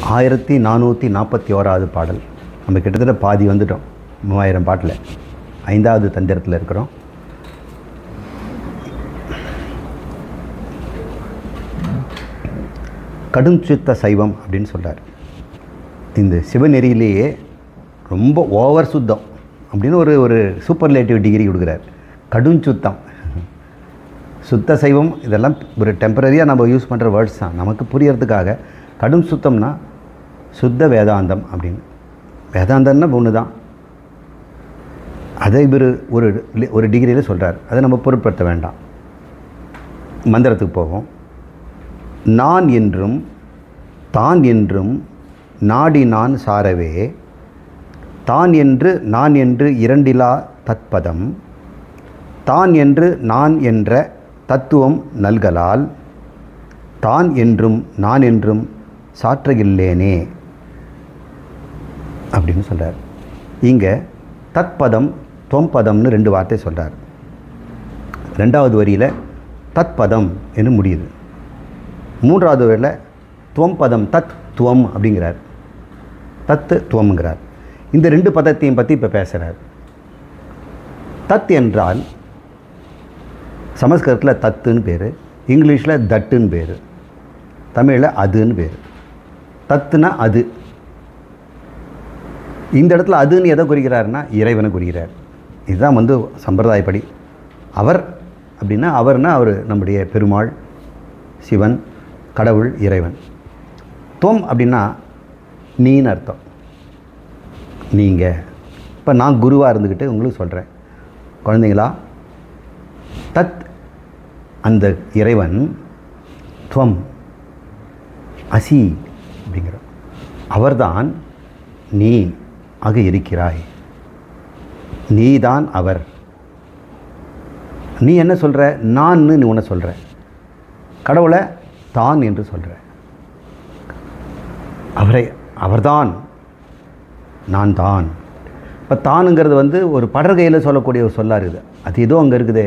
1441வது பாடல். நம்ம கிட்டத்தட்ட பாதி வந்துட்டோம். 3000 பாட்டில் 5வது தந்திரத்தில் இருக்கிறோம். கடும் சுத்த சைவம் அப்படின்னு சொல்கிறார். இந்த சிவநெறியிலேயே ரொம்ப ஓவர் சுத்தம் அப்படின்னு ஒரு சூப்பர்லேட்டிவ் டிகிரி கொடுக்குறார். கடும் சுத்தம், சுத்த சைவம், இதெல்லாம் ஒரு டெம்பரரியாக நம்ம யூஸ் பண்ணுற வேர்ட்ஸ் தான். நமக்கு புரியறதுக்காக கடும் சுத்தம்னா சுத்த வேதாந்தம் அப்படின்னு. வேதாந்தம்னா ஒன்று தான். அதை இவர் ஒரு டிகிரியில் சொல்கிறார். அதை நம்ம பொருட்படுத்த வேண்டாம். மந்திரத்துக்கு போவோம். நான் என்றும் தான் என்றும் நாடி நான் சாரவே, தான் என்று நான் என்று இரண்டிலா தத்பதம், தான் என்று நான் என்ற தத்துவம் நல்கலால், தான் என்றும் நான் என்றும் சாற்றுகில்லேனே அப்படின்னு சொல்கிறார். இங்கே தத்பதம் தொம்பதம்னு 2 வார்த்தை சொல்கிறார். 2வது வரியில் தத்பதம் என்று முடியுது. 3வது வரியில் துவம்பதம் தத் துவம் அப்படிங்கிறார். தத்து துவம்ங்கிறார். இந்த 2 பதத்தையும் பற்றி இப்போ பேசுகிறார். தத் என்றால் சமஸ்கிருதத்தில் தத்துன்னு பேர், இங்கிலீஷில் தட்டுன்னு பேர், தமிழில் அதுன்னு பேர். தத்துனா அது. இந்த இடத்துல அதுன்னு எதை குறிக்கிறாருன்னா இறைவனை குறிக்கிறார். இதுதான் சம்பிரதாயப்படி. அவர் அப்படின்னா அவர்னா அவர் நம்முடைய பெருமாள், சிவன், கடவுள், இறைவன். துவம் அப்படின்னா நீன்னு அர்த்தம். நீங்கள். இப்போ நான் குருவாக இருந்துக்கிட்டு உங்களுக்கு சொல்கிறேன், குழந்தைங்களா, தத் அந்த இறைவன், துவம் அசி அப்படிங்கிற அவர்தான் நீ ஆக இருக்கிறாய். நீதான் அவர். நீ என்ன சொல்கிற? நான்னு நீ உன்னை சொல்கிற. கடவுளை தான் என்று சொல்கிற. அவர்தான், நான் தான். இப்போ தானுங்கிறது ஒரு படர்கையில் சொல்லக்கூடிய ஒரு சொல்லாக இருக்குது. அது ஏதோ அங்கே இருக்குது.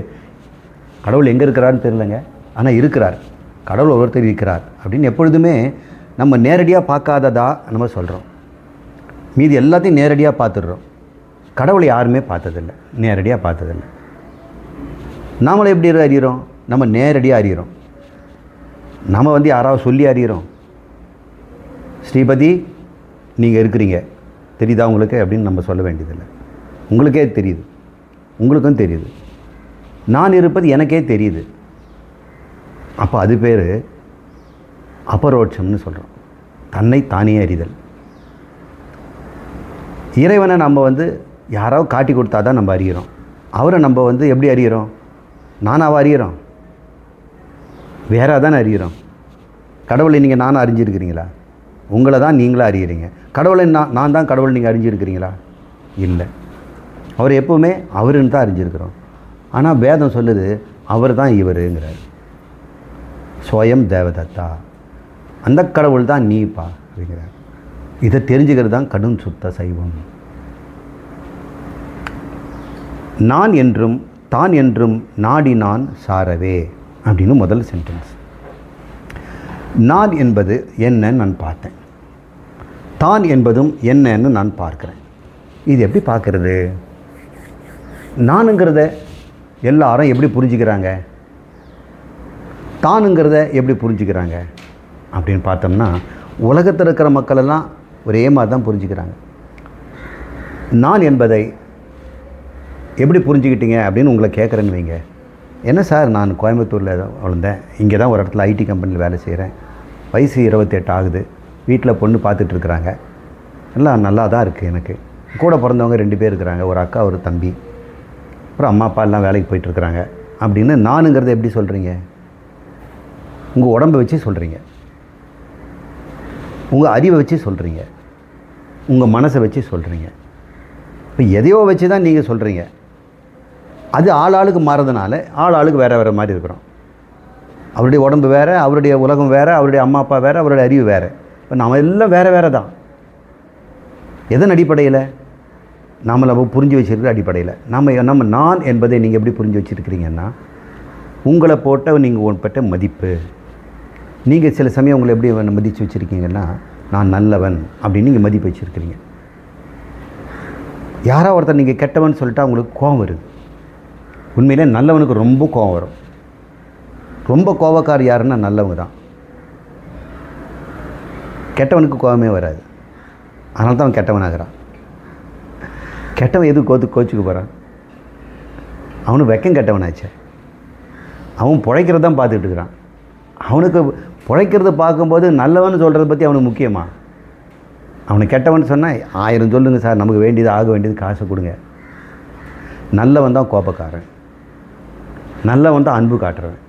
கடவுள் எங்கே இருக்கிறாருன்னு தெரியலங்க, ஆனால் இருக்கிறார். கடவுள் ஒருத்தர் இருக்கிறார் அப்படின்னு எப்பொழுதுமே நம்ம நேரடியாக பார்க்காததா நம்ம சொல்கிறோம். மீதி எல்லாத்தையும் நேரடியாக பார்த்துடுறோம். கடவுளை யாருமே பார்த்ததில்லை, நேரடியாக பார்த்ததில்லை. நாமளை எப்படி அறிகிறோம்? நம்ம நேரடியாக அறிகிறோம். நம்ம யாராவது சொல்லி அறிகிறோம். ஸ்ரீபதி நீங்கள் இருக்கிறீங்க, தெரியுதா உங்களுக்கு அப்படின்னு நம்ம சொல்ல வேண்டியதில்லை. உங்களுக்கே தெரியுது, உங்களுக்கும் தெரியுது. நான் இருப்பது எனக்கே தெரியுது. அப்போ அது பேர் அபரோட்சம்னு சொல்கிறோம். தன்னை தானே அறிதல். இறைவனை நம்ம யாராவது காட்டி கொடுத்தா தான் நம்ம அறிகிறோம். அவரை நம்ம எப்படி அறிகிறோம்? நானாக அறிகிறோம்? வேறாக தானே அறிகிறோம். கடவுளை நீங்கள் நானாக அறிஞ்சிருக்கிறீங்களா? உங்களை தான் நீங்களாக அறிகிறீங்க. கடவுளை நான் தான் கடவுள் நீங்கள் அறிஞ்சிருக்கிறீங்களா? இல்லை. அவர் எப்போவுமே அவருன்னு தான் அறிஞ்சிருக்கிறோம். ஆனால் வேதம் சொல்லுது அவர் தான் இவருங்கிறார். ஸ்வயம் தேவதத்தா, அந்த கடவுள் தான் நீப்பா அப்படிங்கிறார். இதை தெரிஞ்சுக்கிறது தான் கடும் சுத்த சைவம். நான் என்றும் தான் என்றும் நாடி நான் சாரவே அப்படின்னு முதல் சென்டென்ஸ். நான் என்பது என்னன்னு நான் பார்த்தேன், தான் என்பதும் என்னன்னு நான் பார்க்குறேன். இது எப்படி பார்க்குறது? நானுங்கிறத எல்லாரும் எப்படி புரிஞ்சுக்கிறாங்க, தானுங்கிறத எப்படி புரிஞ்சுக்கிறாங்க அப்படின்னு பார்த்தோம்னா, உலகத்தில் இருக்கிற மக்களெல்லாம் ஒரே மாதிரி தான் புரிஞ்சுக்கிறாங்க. நான் என்பதை எப்படி புரிஞ்சுக்கிட்டீங்க அப்படின்னு உங்களை கேட்குறேன்னு வைங்க. என்ன சார், நான் கோயம்புத்தூரில் வளர்ந்தேன், இங்கே தான் ஒரு இடத்துல ஐடி கம்பெனியில் வேலை செய்கிறேன், வயசு 28 ஆகுது, வீட்டில் பொண்ணு பார்த்துட்ருக்குறாங்க, எல்லாம் நல்லா தான் இருக்குது. எனக்கு கூட பிறந்தவங்க 2 பேர் இருக்கிறாங்க, ஒரு அக்கா ஒரு தம்பி, அப்புறம் அம்மா அப்பா எல்லாம் வேலைக்கு போயிட்டுருக்குறாங்க அப்படின்னு நானுங்கிறத எப்படி சொல்கிறீங்க? உங்கள் உடம்பை வச்சு சொல்கிறீங்க, உங்கள் அறிவை வச்சு சொல்கிறீங்க, உங்கள் மனசை வச்சு சொல்கிறீங்க. இப்போ எதையோ வச்சு தான் நீங்கள் சொல்கிறீங்க. அது ஆளுக்கு மாறதுனால ஆளுக்கு வேறு மாதிரி இருக்கிறோம். அவருடைய உடம்பு வேறு, அவருடைய உலகம் வேறு, அவருடைய அம்மா அப்பா வேறு, அவருடைய அறிவு வேறு. இப்போ நம்ம எல்லாம் வேறு தான். எதன் அடிப்படையில்? நம்மளை புரிஞ்சு வச்சுருக்கிற அடிப்படையில். நம்ம நான் என்பதை நீங்கள் எப்படி புரிஞ்சு வச்சுருக்கிறீங்கன்னா, உங்களை போட்ட நீங்கள் பெற்ற மதிப்பு. நீங்கள் சில சமயம் உங்களை எப்படி மதித்து வச்சுருக்கீங்கன்னா, நான் நல்லவன் அப்படின்னு நீங்கள் மதிப்பு வச்சுருக்கிறீங்க. யாரோ ஒருத்தர் நீங்கள் கெட்டவன் சொல்லிட்டா உங்களுக்கு கோபம் வருது. உண்மையிலே நல்லவனுக்கு ரொம்ப கோபம் வரும். ரொம்ப கோபக்கார் யாருன்னா நல்லவங்க தான். கெட்டவனுக்கு கோபமே வராது. அதனால தான் அவன் கெட்டவனாகிறான். கெட்டவன் எது கோச்சுக்கு போகிறான்? அவனுக்கு வெக்கம் கெட்டவனாச்சே. அவன் பிழைக்கிறத தான் பார்த்துக்கிட்டு இருக்கிறான். அவனுக்கு பிழைக்கிறத பார்க்கும்போது நல்லவன் சொல்கிறத பற்றி அவனுக்கு முக்கியமா? அவனை கெட்டவன் சொன்னால் 1000 சொல்லுங்கள் சார், நமக்கு வேண்டியது ஆக வேண்டியது காசை கொடுங்க. நல்லவன் தான் கோபக்காரன். நல்லவன் தான் அன்பு காட்டுறவன்.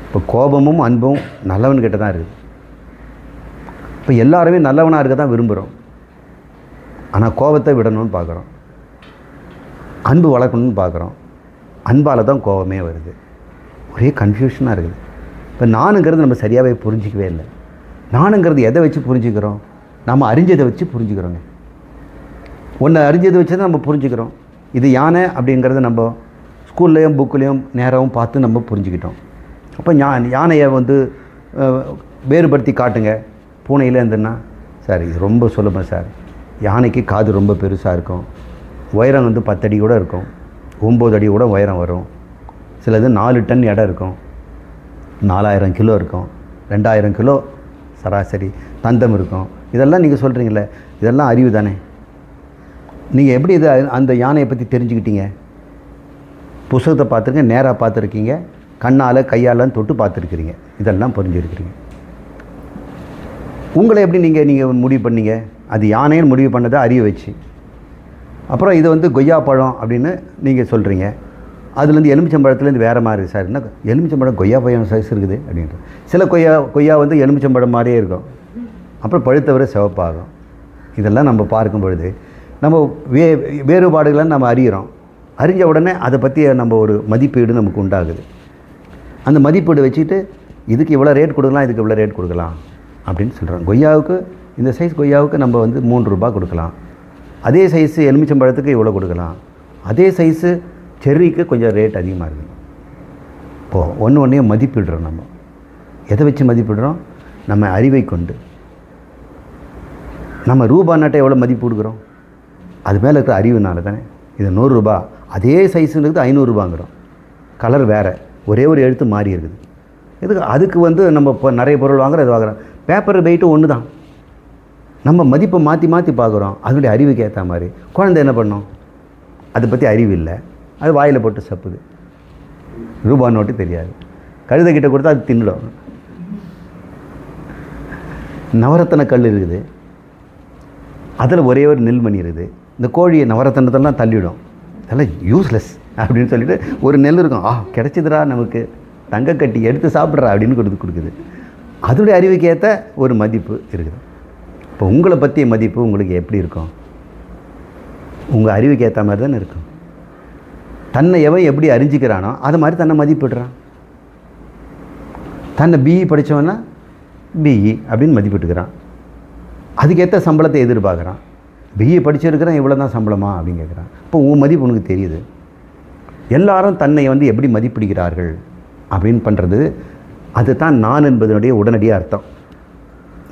இப்போ கோபமும் அன்பும் நல்லவன்கிட்ட தான் இருக்குது. இப்போ எல்லாருமே நல்லவனாக இருக்க தான் விரும்புகிறோம். ஆனால் கோபத்தை விடணும்னு பார்க்குறோம். அன்பு வளர்க்கணும்னு பார்க்குறோம். அன்பால் தான் கோபமே வருது. ஒரே கன்ஃபியூஷனாக இருக்குது. இப்போ நானுங்கிறது நம்ம சரியாகவே புரிஞ்சிக்கவே இல்லை. நானுங்கிறது எதை வச்சு புரிஞ்சுக்கிறோம்? நம்ம அறிஞ்சதை வச்சு புரிஞ்சுக்கிறோங்க. ஒன்று அறிஞ்சதை வச்சு தான் நம்ம புரிஞ்சுக்கிறோம். இது யானை அப்படிங்கிறத நம்ம ஸ்கூல்லையும் புக்குலேயும் நேராகவும் பார்த்து நம்ம புரிஞ்சுக்கிட்டோம். அப்போ யானையை வேறுபடுத்தி காட்டுங்க. பூனையில் இருந்துன்னா சார் இது ரொம்ப சுலபம் சார். யானைக்கு காது ரொம்ப பெருசாக இருக்கும். உயரம் 10 அடி கூட இருக்கும். 9 அடி கூட உயரம் வரும். சிலது 4 டன் எடை இருக்கும். 4000 கிலோ இருக்கும். 2000 கிலோ சராசரி தந்தம் இருக்கும். இதெல்லாம் நீங்கள் சொல்கிறீங்களே, இதெல்லாம் அறிவு தானே. நீங்கள் எப்படி இதை அந்த யானையை பற்றி தெரிஞ்சுக்கிட்டீங்க? புத்தகத்தை பார்த்துருக்கீங்க, நேராக பார்த்துருக்கீங்க, கண்ணால் கையால் தொட்டு பார்த்துருக்கிறீங்க, இதெல்லாம் புரிஞ்சுருக்கிறீங்க. உங்களை எப்படி நீங்கள் முடிவு பண்ணீங்க? அது யானைன்னு முடிவு பண்ணதை அறிய வச்சு. அப்புறம் இது கொய்யா பழம் அப்படின்னு நீங்கள் சொல்கிறீங்க. அதுலேருந்து எலுமிச்சம்பழத்துலேருந்து வேறு மாதிரி சார். என்ன எலுமிச்சம்பழம் கொய்யா பழம் சைஸ் இருக்குது அப்படின்ட்டு. சில கொய்யா எலுமிச்சம்பழம் மாதிரியே இருக்கும். அப்புறம் பழுத்தவரை சிவப்பாகும். இதெல்லாம் நம்ம பார்க்கும் பொழுது நம்ம வேறுபாடுகளை நம்ம அறிகிறோம். அறிஞ்ச உடனே அதை பற்றி நம்ம ஒரு மதிப்பீடு நமக்கு உண்டாகுது. அந்த மதிப்பீடு வச்சுட்டு இதுக்கு இவ்வளோ ரேட் கொடுக்கலாம், இதுக்கு இவ்வளோ ரேட் கொடுக்கலாம் அப்படின்னு சொல்கிறோம். கொய்யாவுக்கு இந்த சைஸ் கொய்யாவுக்கு நம்ம 3 ரூபா கொடுக்கலாம். அதே சைஸு எலுமிச்சம்பழத்துக்கு இவ்வளோ கொடுக்கலாம். அதே சைஸு செர்ரிக்கு கொஞ்சம் ரேட் அதிகமாக இருக்குது. இப்போது ஒன்றையும் மதிப்பிடுறோம். நம்ம எதை வச்சு மதிப்பிடுறோம்? நம்ம அறிவை கொண்டு. நம்ம ரூபா நாட்டை எவ்வளோ மதிப்பு கொடுக்குறோம்? அது மேலே இருக்கிற அறிவுனால தானே. இது 100 ரூபா, அதே சைஸுன்றது 500 ரூபாங்கிறோம். கலர் வேறு, ஒரே ஒரு எழுத்து மாறி இருக்குது. அதுக்கு நம்ம இப்போ நிறைய பொருள் வாங்குகிறோம், இது வாங்குகிறோம். பேப்பர் வெயிட்டு ஒன்று தான். நம்ம மதிப்பை மாற்றி பார்க்குறோம். அதனுடைய அறிவுக்கு ஏற்ற மாதிரி. குழந்தை என்ன பண்ணோம்? அதை பற்றி அறிவு இல்லை. அது வாயில் போட்டு சப்புது. ரூபா நோட்டு தெரியாது. கழுதைக்கிட்ட கொடுத்தா அது தின்னுடும். நவரத்தன கல் இருக்குது, அதில் ஒரே ஒரு நெல்மணி இருக்குது. இந்த கோழியை நவரத்தனத்தெல்லாம் தள்ளிவிடும். அதெல்லாம் யூஸ்லெஸ் அப்படின்னு சொல்லிட்டு ஒரு நெல் இருக்கும். கிடச்சிதுரா நமக்கு, தங்க கட்டி எடுத்து சாப்பிட்றா அப்படின்னு கொடுக்குது. அதோடைய அறிவுக்கு ஏற்ற ஒரு மதிப்பு இருக்குது. இப்போ உங்களை பற்றிய மதிப்பு உங்களுக்கு எப்படி இருக்கும்? உங்கள் அறிவுக்கு ஏற்ற மாதிரி தானே இருக்கும். தன்னை எவன் எப்படி அறிஞ்சிக்கிறானோ அது மாதிரி தன்னை மதிப்பிடுறான். தன்னை பிஇ படித்தவன்னா பிஇ அப்படின்னு மதிப்பிட்டுக்கிறான். அதுக்கேற்ற சம்பளத்தை எதிர்பார்க்குறான். பிஇ படிச்சிருக்கிறேன், இவ்வளோ தான் சம்பளமா அப்படின்னு கேட்குறான். இப்போ உன் மதிப்பு உனக்கு தெரியுது. எல்லாரும் தன்னை எப்படி மதிப்பிடுகிறார்கள் அப்படின்னு பண்ணுறது, அதுதான் நான் என்பதனுடைய உடனடியாக அர்த்தம்.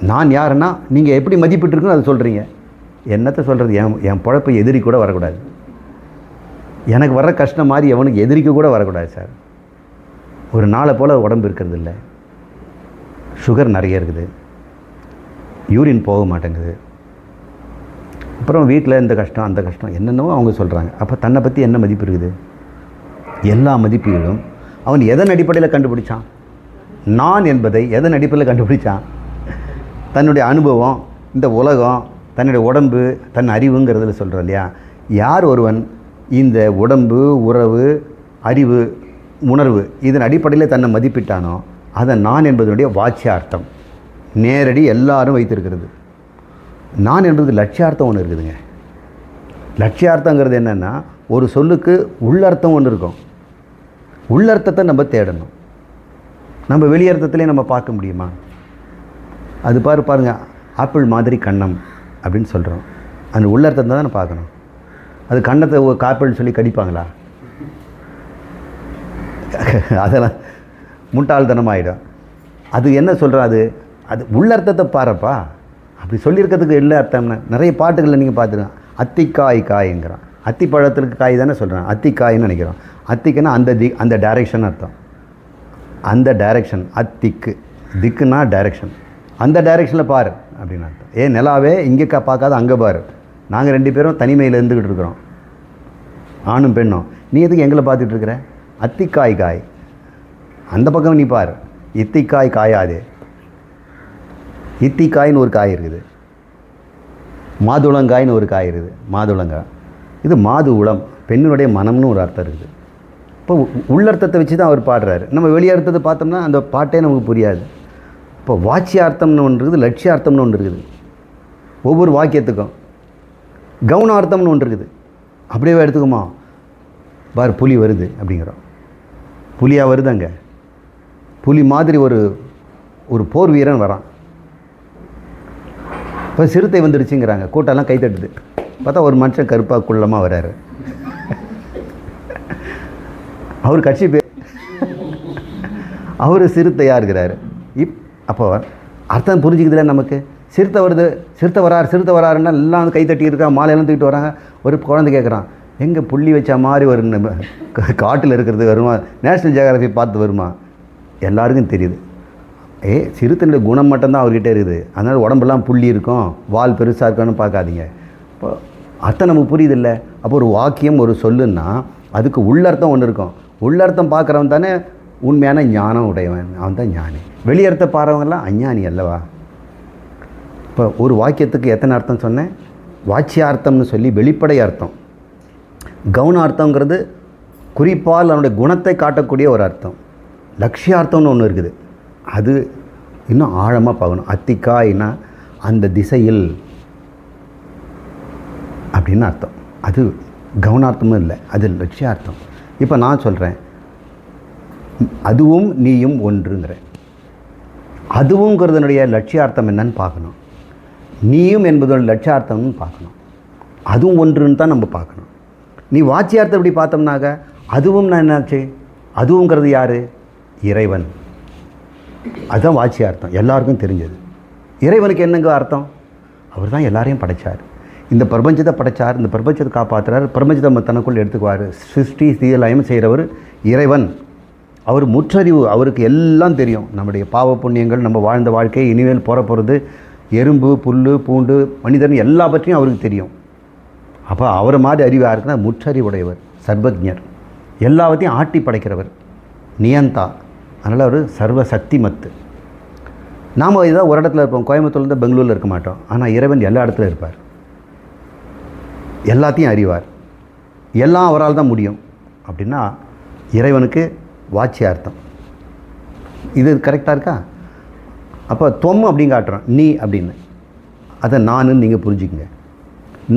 நான் யாருன்னா நீங்கள் எப்படி மதிப்பிட்டுருக்குன்னு அதை சொல்கிறீங்க. என்னத்தை சொல்கிறது? என் பொழப்பு எதிரி கூட வரக்கூடாது. எனக்கு வர்ற கஷ்டம் மாதிரி எவனுக்கு எதிரிக்க கூட வரக்கூடாது சார். ஒரு நாளை போல் உடம்பு இருக்கிறது இல்லை, சுகர் நிறைய இருக்குது, யூரின் போக மாட்டேங்குது, அப்புறம் வீட்டில் இந்த கஷ்டம் அந்த கஷ்டம் என்னென்னவோ அவங்க சொல்கிறாங்க. அப்போ தன்னை பற்றி என்ன மதிப்பு இருக்குது? எல்லா மதிப்பீடும் அவன் எதன் அடிப்படையில் கண்டுபிடிச்சான்? நான் என்பதை எதன் அடிப்படையில் கண்டுபிடிச்சான்? தன்னுடைய அனுபவம், இந்த உலகம், தன்னுடைய உடம்பு, தன் அறிவுங்கிறதுல சொல்கிறோம் இல்லையா. யார் ஒருவன் இந்த உடம்பு, உறவு, அறிவு, உணர்வு இதன் அடிப்படையில் தன்னை மதிப்பிட்டானோ அதை நான் என்பதனுடைய வாட்சியார்த்தம், நேரடி எல்லாரும் வைத்திருக்கிறது. நான் என்பது லட்சியார்த்தம் ஒன்று இருக்குதுங்க. லட்சியார்த்தங்கிறது என்னென்னா, ஒரு சொல்லுக்கு உள்ளர்த்தம் ஒன்று இருக்கும். உள்ளர்த்தத்தை நம்ம தேடணும். நம்ம வெளியர்த்தத்திலே நம்ம பார்க்க முடியுமா? அது பாருங்க, ஆப்பிள் மாதிரி கன்னம் அப்படின்னு சொல்கிறோம். அந்த உள்ளர்த்தத்தை தானே பார்க்கணும். அது கன்னத்தை காப்பிள்னு சொல்லி கடிப்பாங்களா? அதெல்லாம் முட்டாள்தனமாகிடும். அது என்ன சொல்கிறோம்? அது உள்ளர்த்தத்தை பாருப்பா. அப்படி சொல்லியிருக்கிறதுக்கு இல்லை அர்த்தம்னா நிறைய பாட்டுகளில் நீங்கள் பார்த்துருங்க. அத்திக்காய் காய்ங்கிறான். அத்தி பழத்திற்கு காய் தானே சொல்கிறேன், அத்திக்காய்ன்னு நினைக்கிறோம். அத்திக்குன்னா அந்த டைரெக்ஷன் அர்த்தம். அந்த டைரெக்ஷன் அத்திக்கு, திக்குன்னா டைரெக்ஷன், அந்த டைரெக்ஷனில் பாரு அப்படின்னு அர்த்தம். நிலாவே இங்கே பார்க்காத அங்கே பாரு. நாங்கள் 2 பேரும் தனிமையில் இருந்துக்கிட்டு இருக்கிறோம், ஆணும் பெண்ணும். நீ எதுக்கு எங்களை பார்த்துட்டு இருக்கிற? அத்திக்காய் காய், அந்த பக்கம் நீ பாரு. இத்திக்காய் காயாதே. இத்திக்காய்னு ஒரு காய் இருக்குது, மாதுளங்காய்னு ஒரு காய் இருக்குது. மாதுளங்காய் இது மாது உளம், பெண்ணுடைய மனம்னு ஒரு அர்த்தம் இருக்குது. இப்போ உள்ளர்த்தத்தை வச்சு தான் அவர் பாடுறாரு. நம்ம வெளியர்த்தத்தை பார்த்தோம்னா அந்த பாட்டே நமக்கு புரியாது. இப்போ வாட்சியார்த்தம்னு ஒன்று இருக்குது, லட்சியார்த்தம்னு ஒன்று இருக்குது. ஒவ்வொரு வாக்கியத்துக்கும் கவுனார்த்தம்னு ஒன்று இருக்குது. அப்படியே எடுத்துக்குமா பார், புலி வருது அப்படிங்கிறோம். புலியாக வருது அங்கே. புலி மாதிரி ஒரு போர் வீரன் வரான். இப்போ சிறுத்தை வந்துடுச்சுங்கிறாங்க, கூட்டெல்லாம் கைத்தட்டுது. பார்த்தா ஒரு மனுஷன் கருப்பாக குள்ளமாக வர்றாரு. அவர் கட்சி பேர், அவர் சிறுத்தையாக இருக்கிறாரு. அப்போ அர்த்தம் புரிஞ்சுக்குதுல நமக்கு. சிறுத்தை வருது, சிறுத்தை வராருன்னா எல்லாம் வந்து கைத்தட்டி இருக்கா, மாலையெல்லாம் தூக்கிட்டு வராங்க. ஒரு குழந்தை கேட்குறான், எங்கே புள்ளி வச்ச மாதிரி ஒரு காட்டில் இருக்கிறது வருமா, நேஷ்னல் ஜியோகிராஃபி பார்த்து வருமா? எல்லாருக்கும் தெரியுது. சிறுத்தையுடைய குணம் மட்டும்தான் அவர்கிட்ட இருக்குது. அதனால் உடம்பெல்லாம் புள்ளி இருக்கும், வால் பெருசாக இருக்கான்னு பார்க்காதீங்க. இப்போ அர்த்தம் நமக்கு புரியுது இல்லை. அப்போ ஒரு வாக்கியம் ஒரு சொல்லுன்னா அதுக்கு உள்ளர்த்தம் ஒன்று இருக்கும். உள்ளர்த்தம் பார்க்குறவன் தானே உண்மையான ஞானம் உடையவன், அவன் தான் ஞானி. வெளியர்த்த பாருவங்கெல்லாம் அஞ்ஞானி அல்லவா? இப்போ ஒரு வாக்கியத்துக்கு எத்தனை அர்த்தம் சொன்னேன்? வாட்சியார்த்தம்னு சொல்லி வெளிப்படை அர்த்தம். கவுனார்த்தங்கிறது குறிப்பால் அவனுடைய குணத்தை காட்டக்கூடிய ஒரு அர்த்தம். லட்சியார்த்தம்னு ஒன்று இருக்குது, அது இன்னும் ஆழமாக பார்க்கணும். அத்திக்காய்னா அந்த திசையில் அப்படின்னு அர்த்தம். அது கவுனார்த்தமும் இல்லை, அது லட்சியார்த்தம். இப்போ நான் சொல்கிறேன், அதுவும் நீயும் ஒன்றுங்கிறேன். அதுவுங்கிறதுனுடைய லட்சியார்த்தம் என்னன்னு பார்க்கணும். நீயும் என்பதோட லட்சியார்த்தம்னு பார்க்கணும். அதுவும் ஒன்றுன்னு தான் நம்ம பார்க்கணும். நீ வாட்சியார்த்தம் எப்படி பார்த்தோம்னாக்க அதுவும் நான் என்னாச்சு? அதுவுங்கிறது யார்? இறைவன். அதுதான் வாட்சியார்த்தம், எல்லாருக்கும் தெரிஞ்சது. இறைவனுக்கு என்னங்க அர்த்தம்? அவர் தான் எல்லாரையும் படைத்தார், இந்த பிரபஞ்சத்தை படைத்தார், இந்த பிரபஞ்சத்தை காப்பாற்றுறார், பிரபஞ்சத்தை தனக்குள் எடுத்துக்குவார். சிருஷ்டி சீலயம் செய்கிறவர் இறைவன். அவர் முற்றறிவு, அவருக்கு எல்லாம் தெரியும். நம்முடைய பாவ புண்ணியங்கள், நம்ம வாழ்ந்த வாழ்க்கை, இனிமேல் போகிறது, எறும்பு புல் பூண்டு மனிதன் எல்லா பற்றியும் அவருக்கு தெரியும். அப்போ அவரை மாதிரி அறிவாக இருக்குன்னா முற்றறிவுடையவர், சர்வஜர், எல்லாவற்றையும் ஆட்டி படைக்கிறவர், நியந்தா. அதனால் அவர் சர்வ சக்தி மத்து. நாம் இதான் ஒரு இடத்துல இருப்போம், கோயம்புத்தூர்லேருந்து பெங்களூரில் இருக்க மாட்டோம். ஆனால் இறைவன் எல்லா இடத்துல இருப்பார், எல்லாத்தையும் அறிவார், எல்லாம் அவரால் தான் முடியும். அப்படின்னா இறைவனுக்கு வாட்சியார்த்தம். இது கரெக்டாக இருக்கா? அப்போ தொம் அப்படின்னு காட்டுறோம், நீ அப்படின்னு. அதை நானுன்னு நீங்கள் புரிஞ்சுக்கங்க.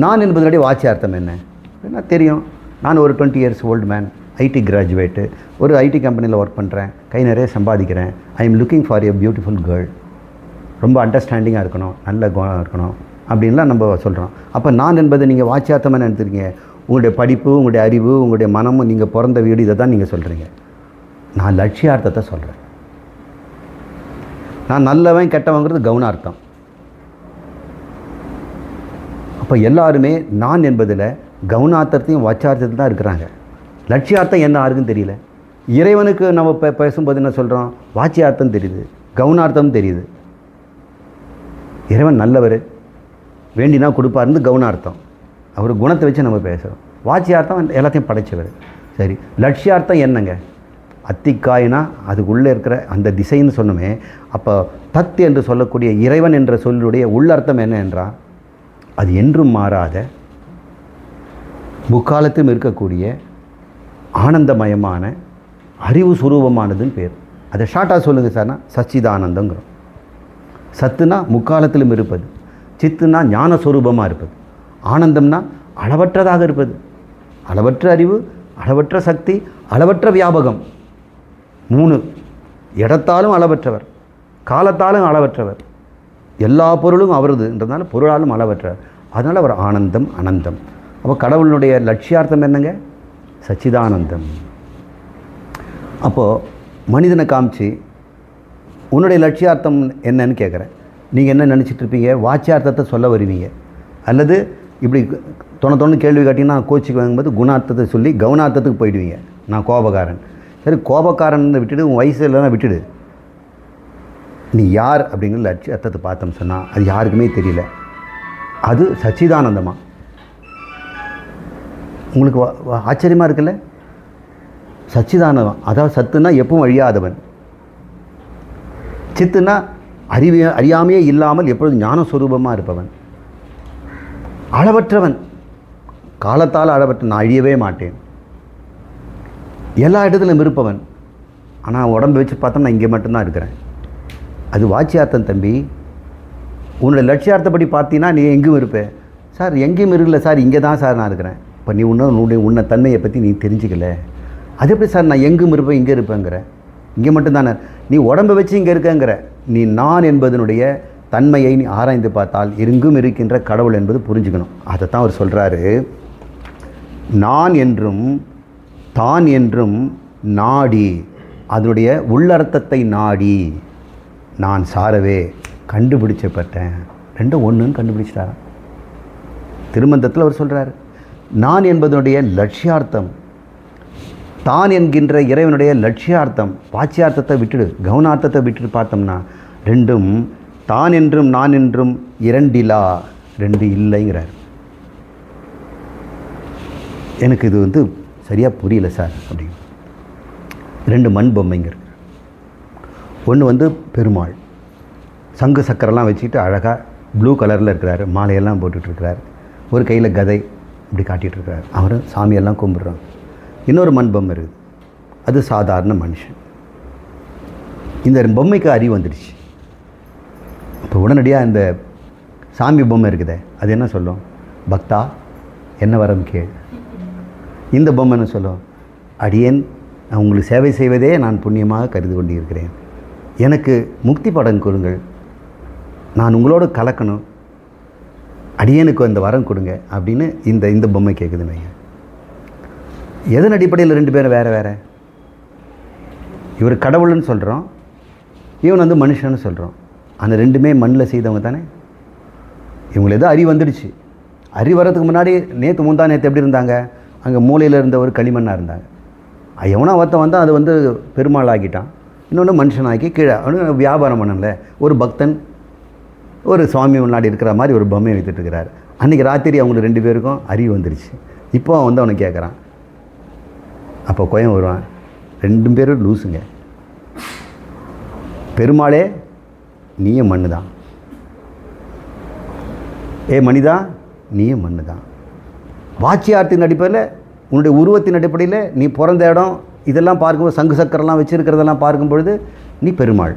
நான் என்பதனுடைய வாட்சியார்த்தம் என்ன தெரியும்? நான் ஒரு 20 years old man, IT graduate, ஒரு ஐடி கம்பெனியில் ஒர்க் பண்ணுறேன், கை நிறைய சம்பாதிக்கிறேன். I am looking for a beautiful girl, ரொம்ப அண்டர்ஸ்டாண்டிங்காக இருக்கணும், நல்ல குணம் இருக்கணும் அப்படின்லாம் நம்ம சொல்கிறோம். அப்போ நான் என்பதை நீங்கள் வாட்சியார்த்தமாக நினைத்துருக்கீங்க. உங்களுடைய படிப்பு, உங்களுடைய அறிவு, உங்களுடைய மனமும், நீங்கள் பிறந்த வீடு, இதை தான் நீங்கள் சொல்கிறீங்க. நான் லட்சியார்த்தத்தை சொல்கிறேன். நான் நல்லவன் கெட்டவங்கிறது கவுனார்த்தம். அப்போ எல்லாருமே நான் என்பதில் கவுனார்த்தத்தையும் வாட்சியார்த்தத்தையும் தான் இருக்கிறாங்க. லட்சியார்த்தம் என்ன யாருக்கும் தெரியல. இறைவனுக்கு நம்ம பேசும்போது என்ன சொல்கிறோம்? வாட்சியார்த்தம் தெரியுது, கவுனார்த்தம் தெரியுது. இறைவன் நல்லவர், வேண்டினா கொடுப்பாருன்னு கவுனார்த்தம். அவர் குணத்தை வச்சு நம்ம பேசுகிறோம். வாட்சியார்த்தம் எல்லாத்தையும் படைச்சவர். சரி, லட்சியார்த்தம் என்னங்க? அத்திக்காய்னா அதுக்குள்ளே இருக்கிற அந்த திசைன்னு சொன்னோமே. அப்போ தத் என்று சொல்லக்கூடிய இறைவன் என்ற சொல்லுடைய உள்ளர்த்தம் என்ன என்றால், அது என்றும் மாறாத, முக்காலத்திலும் இருக்கக்கூடிய ஆனந்தமயமான அறிவு சுரூபமானதுன்னு பேர். அதை ஷார்ட்டாக சொல்லுங்கள் சார்னா சச்சிதானந்தங்கிறோம். சத்துனா முக்காலத்திலும் இருப்பது, சித்துனா ஞானஸ்வரூபமாக இருப்பது, ஆனந்தம்னா அளவற்றதாக இருப்பது. அளவற்ற அறிவு, அளவற்ற சக்தி, அளவற்ற வியாபகம். 3 இடத்தாலும் அளவற்றவர், காலத்தாலும் அளவற்றவர், எல்லா பொருளும் அவரதுன்றதுனால பொருளாலும் அளவற்றவர். அதனால் அவர் ஆனந்தம், அனந்தம். அப்போ கடவுளுடைய லட்சியார்த்தம் என்னங்க? சச்சிதானந்தம். அப்போது மனிதனை காமிச்சு உன்னுடைய லட்சியார்த்தம் என்னன்னு கேட்குறேன். நீங்கள் என்ன நினச்சிட்டு இருப்பீங்க? வாச்சியார்த்தத்தை சொல்ல வருவீங்க. அல்லது இப்படி தொண்ணு கேள்வி காட்டிங்கன்னா கோச்சிக்கு வாங்கும்போது குணார்த்தத்தை சொல்லி கவுனார்த்தத்துக்கு போயிடுவீங்க. நான் கோபக்காரன். சரி, கோபக்காரன் விட்டுடு, உன் வயசு இல்லைன்னா விட்டுடு. நீ யார் அப்படிங்கிற அர்த்தத்தை பார்த்தோம் சொன்னால் அது யாருக்குமே தெரியல. அது சச்சிதானந்தமா. உங்களுக்கு ஆச்சரியமாக இருக்குல்ல? சச்சிதானந்தம், அதாவது சத்துனா எப்பவும் அழியாதவன், சித்துனா அறியாமையே இல்லாமல் எப்பொழுதும் ஞானஸ்வரூபமாக இருப்பவன், அளவற்றவன், காலத்தால் அளவற்ற, நான் அழியவே மாட்டேன், எல்லா இடத்துலையும் இருப்பவன். ஆனால் உடம்பு வச்சு பார்த்தா நான் இங்கே மட்டும்தான் இருக்கிறேன். அது வாச்சியார்த்தம் தம்பி. உன்னோட லட்சியார்த்தப்படி பார்த்தீங்கன்னா நீ எங்கேயும் இருப்பேன். சார் எங்கேயும் இருக்கல சார், இங்கே தான் சார் நான் இருக்கிறேன். இப்போ நீ உன்னை தன்மையை பற்றி நீ தெரிஞ்சிக்கல. அது எப்படி சார் நான் எங்கும் இருப்பேன் இங்கே இருப்பேங்கிற? இங்கே மட்டும்தானே நீ உடம்பை வச்சு இங்கே இருக்கங்கிற. நீ நான் என்பதனுடைய தன்மையை நீ ஆராய்ந்து பார்த்தால் எங்கும் இருக்கின்ற கடவுள் என்பது புரிஞ்சுக்கணும். அதைத்தான் அவர் சொல்கிறாரு. நான் என்றும் தான் என்றும் நாடி, அதனுடைய உள்ளர்த்தத்தை நாடி நான் சாரவே கண்டுபிடிச்சப்பட்டேன். ரெண்டும் ஒன்றுன்னு கண்டுபிடிச்சிட்டாரா? திருமந்தத்தில் அவர் சொல்கிறார். நான் என்பதனுடைய லட்சியார்த்தம், தான் என்கின்ற இறைவனுடைய லட்சியார்த்தம், வாச்சியார்த்தத்தை விட்டுடு, கவுனார்த்தத்தை விட்டுட்டு பார்த்தோம்னா ரெண்டும் தான் என்றும் நான் என்றும் இரண்டிலா, ரெண்டு இல்லைங்கிறார். எனக்கு இது சரியாக புரியல சார் அப்படின்னு. ரெண்டு மண் பொம்மைங்கிறது. ஒன்று பெருமாள் சங்கு சக்கரெல்லாம் வச்சுக்கிட்டு அழகாக ப்ளூ கலரில் இருக்கிறாரு, மாலையெல்லாம் போட்டுட்ருக்கிறார், ஒரு கையில் கதை இப்படி காட்டிகிட்ருக்கிறார், அவரும் சாமியெல்லாம் கும்பிட்றாங்க. இன்னொரு மண் பொம்மை இருக்குது, அது சாதாரண மனுஷன். இந்த பொம்மைக்கு அறிவு வந்துடுச்சு. இப்போ உடனடியாக இந்த சாமி பொம்மை இருக்குதே, அது என்ன சொல்லும்? பக்தா என்ன வரம் கேள். இந்த பொம்மை என்ன சொல்லும்? அடியேன் உங்களுக்கு சேவை செய்வதே நான் புண்ணியமாக கருதி கொண்டு இருக்கிறேன், எனக்கு முக்தி படம் கொடுங்கள், நான் உங்களோட கலக்கணும், அடியேனுக்கு அந்த வரம் கொடுங்க அப்படின்னு இந்த பொம்மை கேட்குதுன்னு. எதன் அடிப்படையில் ரெண்டு பேரும் வேறு வேறு? இவர் கடவுள்னு சொல்கிறோம், இவன் மனுஷன்னு சொல்கிறோம். அந்த ரெண்டுமே மண்ணில் செய்தவங்க தானே. இவங்களுக்கு எதோ அறிவு வந்துடுச்சு. அறிவு வர்றதுக்கு முன்னாடி நேற்று எப்படி இருந்தாங்க? அங்கே மூலையில் இருந்த ஒரு களிமண்ணாக இருந்தாங்க. எவனோ ஒருத்தன் வந்தால் அது பெருமாள் ஆக்கிட்டான், இன்னொன்று மனுஷனாக்கி கீழே அவனு வியாபாரம் பண்ணல. ஒரு பக்தன் ஒரு சுவாமி முன்னாடி இருக்கிற மாதிரி ஒரு பொம்மையை வைத்துட்டுருக்கிறார். அன்றைக்கி ராத்திரி அவங்களுக்கு ரெண்டு பேருக்கும் அறிவு வந்துடுச்சு. இப்போ அவனை கேட்குறான். அப்போ கோயம் வருவான், ரெண்டு பேரும் லூசுங்க. பெருமாளே நீயும் மண்ணு தான், ஏ மனிதா நீயும் மண்ணு தான். வாச்சியார்த்தின் அடிப்படையில், உன்னுடைய உருவத்தின் அடிப்படையில், நீ பிறந்த இடம் இதெல்லாம் பார்க்கும்போது, சங்கு சக்கரெல்லாம் வச்சுருக்கிறதெல்லாம் பார்க்கும் பொழுது நீ பெருமாள்.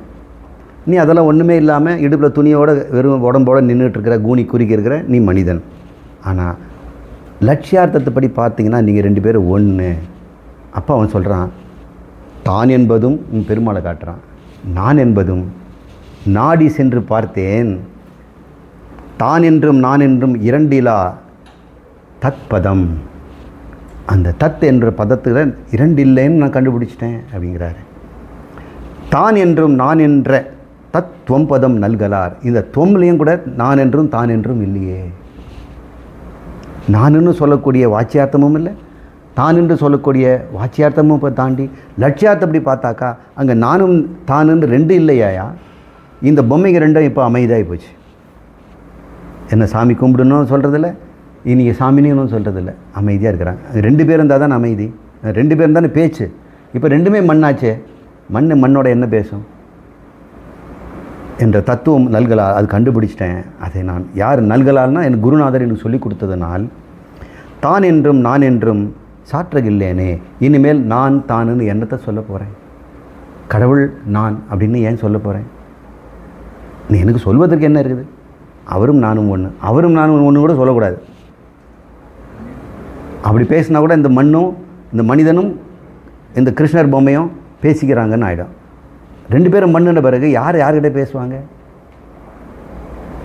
நீ அதெல்லாம் ஒன்றுமே இல்லாமல் இடுப்பில் துணியோடு வெறும் உடம்போடு நின்றுட்டுருக்கிற, கூனி குறுக்கி இருக்கிற நீ மனிதன். ஆனால் லட்சியார்த்தத்தைப்படி பார்த்தீங்கன்னா நீங்கள் ரெண்டு பேரும் ஒன்று. அப்போ அவன் சொல்கிறான், தான் என்பதும் பெருமாளை காட்டுறான், நான் என்பதும் நாடி சென்று பார்த்தேன், தான் என்றும் நான் என்றும் இரண்டிலா தத்பதம். அந்த தத் என்ற பதத்தில் இரண்டு இல்லைன்னு நான் கண்டுபிடிச்சிட்டேன் அப்படிங்கிறாரு. தான் என்றும் நான் என்ற தத்துவம் பதம் நல்கலார். இந்த துவம்லையும் கூட நான் என்றும் தான் என்றும் இல்லையே. நானுன்னு சொல்லக்கூடிய வாச்சியார்த்தமும் இல்லை, தான் என்று சொல்லக்கூடிய வாச்சியார்த்தமும் இப்போ தாண்டி லட்சியார்த்தப்படி பார்த்தாக்கா அங்கே நானும் தானுன்னு ரெண்டு இல்லையாயா? இந்த பொம்மைக்கு ரெண்டும் இப்போ அமைதியாகி போச்சு. என்ன சாமி கும்பிடணும்னு சொல்கிறதில்ல, இன்றைக்கி சாமின்னு சொல்கிறதில்ல, அமைதியாக இருக்கிறாங்க. ரெண்டு பேர் இருந்தால் தானே அமைதி, ரெண்டு பேர் தானே பேச்சு. இப்போ ரெண்டுமே மண்ணாச்சே, மண்ணோட என்ன பேசும் என்ற தத்துவம் நல்கலால். அது கண்டுபிடிச்சிட்டேன். அதை நான் யார் நல்கலால்னா எனக்கு குருநாதர் எனக்கு சொல்லி கொடுத்ததுனால், தான் என்றும் நான் என்றும் சாற்றகில்லேனே, இனிமேல் நான் தானுன்னு என்னத்தை சொல்ல போகிறேன்? கடவுள் நான் அப்படின்னு ஏன் சொல்ல போகிறேன்? நீ எனக்கு சொல்வதற்கு என்ன இருக்குது? அவரும் நானும் ஒன்று, அவரும் நானும் ஒன்று கூட சொல்லக்கூடாது. அப்படி பேசினா கூட இந்த மண்ணும் இந்த மனிதனும் இந்த கிருஷ்ணர் பொம்மையும் பேசிக்கிறாங்கன்னு ஆகிடும். ரெண்டு பேரும் மண்ணுன்ற பிறகு யார்கிட்ட பேசுவாங்க?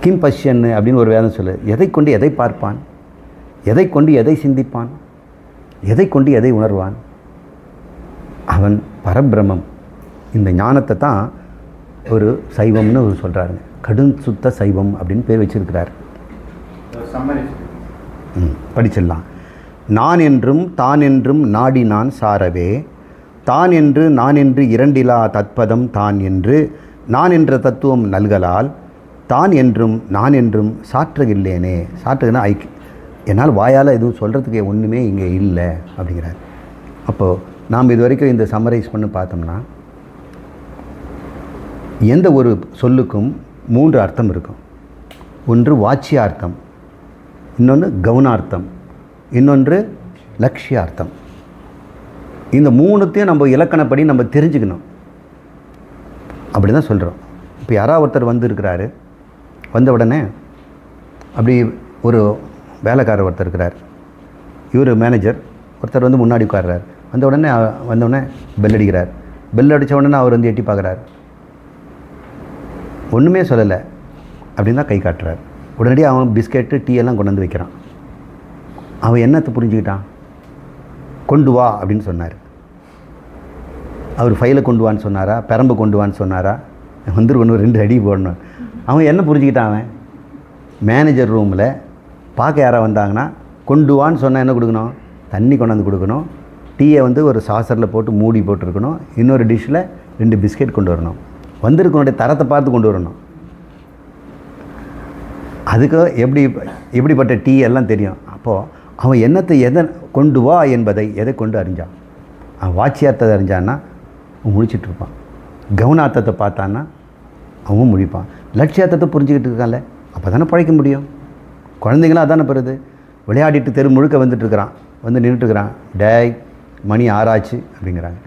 கிம் பஷ்யன்னு அப்படின்னு ஒரு வேதம் சொல்லு. எதை கொண்டு எதை பார்ப்பான், எதை கொண்டு எதை சிந்திப்பான், எதை கொண்டு எதை உணர்வான்? அவன் பரபிரமம். இந்த ஞானத்தை தான் ஒரு சைவம்னு சொல்கிறாருங்க. கடும் சுத்த சைவம் அப்படின்னு பேர் வச்சிருக்கிறார். படிச்சிடலாம். நான் என்றும் தான் என்றும் நாடி நான் சாரவே, தான் என்று நான் என்று இரண்டிலா தத்பதம் தான் என்று நான் என்ற தத்துவம் நல்கலால் தான் என்றும் நான் என்றும் சாற்றுகில்லேனே. சாற்றுதுன்னா என்னால் வாயால் எதுவும் சொல்கிறதுக்கு ஒன்றுமே இங்கே இல்லை அப்படிங்கிறார். அப்போது நாம் இது வரைக்கும் இந்த சம்மரைஸ் பண்ணி பார்த்தோம்னா, எந்த ஒரு சொல்லுக்கும் 3 அர்த்தம் இருக்கும். ஒன்று வாச்சியார்த்தம், இன்னொன்று கவுனார்த்தம், இன்னொன்று லட்சியார்த்தம். இந்த 3த்தையும் நம்ம இலக்கணப்படி நம்ம தெரிஞ்சுக்கணும். அப்படி தான் சொல்கிறோம். இப்போ யாராவது ஒருத்தர் வந்துருக்கிறாரு, வந்த உடனே அப்படி ஒரு வேலைக்காரர் ஒருத்தர் இருக்கிறார், இவர் மேனேஜர், ஒருத்தர் வந்து முன்னாடி உட்கார்றார். வந்தவுடனே பெல் அடிக்கிறார். பெல் அடித்த உடனே அவர் வந்து எட்டி பார்க்குறார், ஒன்றுமே சொல்லலை அப்படின்னு தான் கை காட்டுறார். உடனடியாக அவன் பிஸ்கெட்டு டீ எல்லாம் கொண்டு வந்து வைக்கிறான். அவன் என்னத்தை புரிஞ்சுக்கிட்டான்? கொண்டு வா அப்படின்னு சொன்னார். அவர் ஃபைலை கொண்டு வான்னு சொன்னாரா, பெரம்பு கொண்டு வான்னு சொன்னாரா, வந்துருக்கணும் 2 அடி போடணும். அவன் என்ன புரிஞ்சுக்கிட்டான்? அவன் மேனேஜர் ரூமில் பார்க்க யாராக வந்தாங்கன்னா கொண்டு வான்னு சொன்னால் என்ன கொடுக்கணும்? தண்ணி கொண்டாந்து கொடுக்கணும். டீயை வந்து ஒரு சாசரில் போட்டு மூடி போட்டிருக்கணும். இன்னொரு டிஷ்ஷில் 2 பிஸ்கெட் கொண்டு வரணும். வந்திருக்கனுடைய தரத்தை பார்த்து கொண்டு வரணும். அதுக்கு எப்படிப்பட்ட டீ எல்லாம் தெரியும். அப்போது அவன் என்னத்தை எதை கொண்டு வா என்பதை எதை கொண்டு அறிஞ்சான்? அவன் வாட்சியார்த்தத்தை அறிஞ்சான்னா அவன் முழிச்சிட்ருப்பான். கவுனார்த்தத்தை பார்த்தான்னா அவன் முழிப்பான். லட்சியார்த்தத்தை புரிஞ்சுக்கிட்டு இருக்கான்ல, அப்போ தானே பழைக்க முடியும். குழந்தைங்களாம் அதானே பெறுது. விளையாடிட்டு தெரு முழுக்க வந்துட்டுருக்கிறான், வந்து நின்றுட்டுருக்கிறான். டேய் மணி 6 ஆச்சு அப்படிங்கிறாங்க.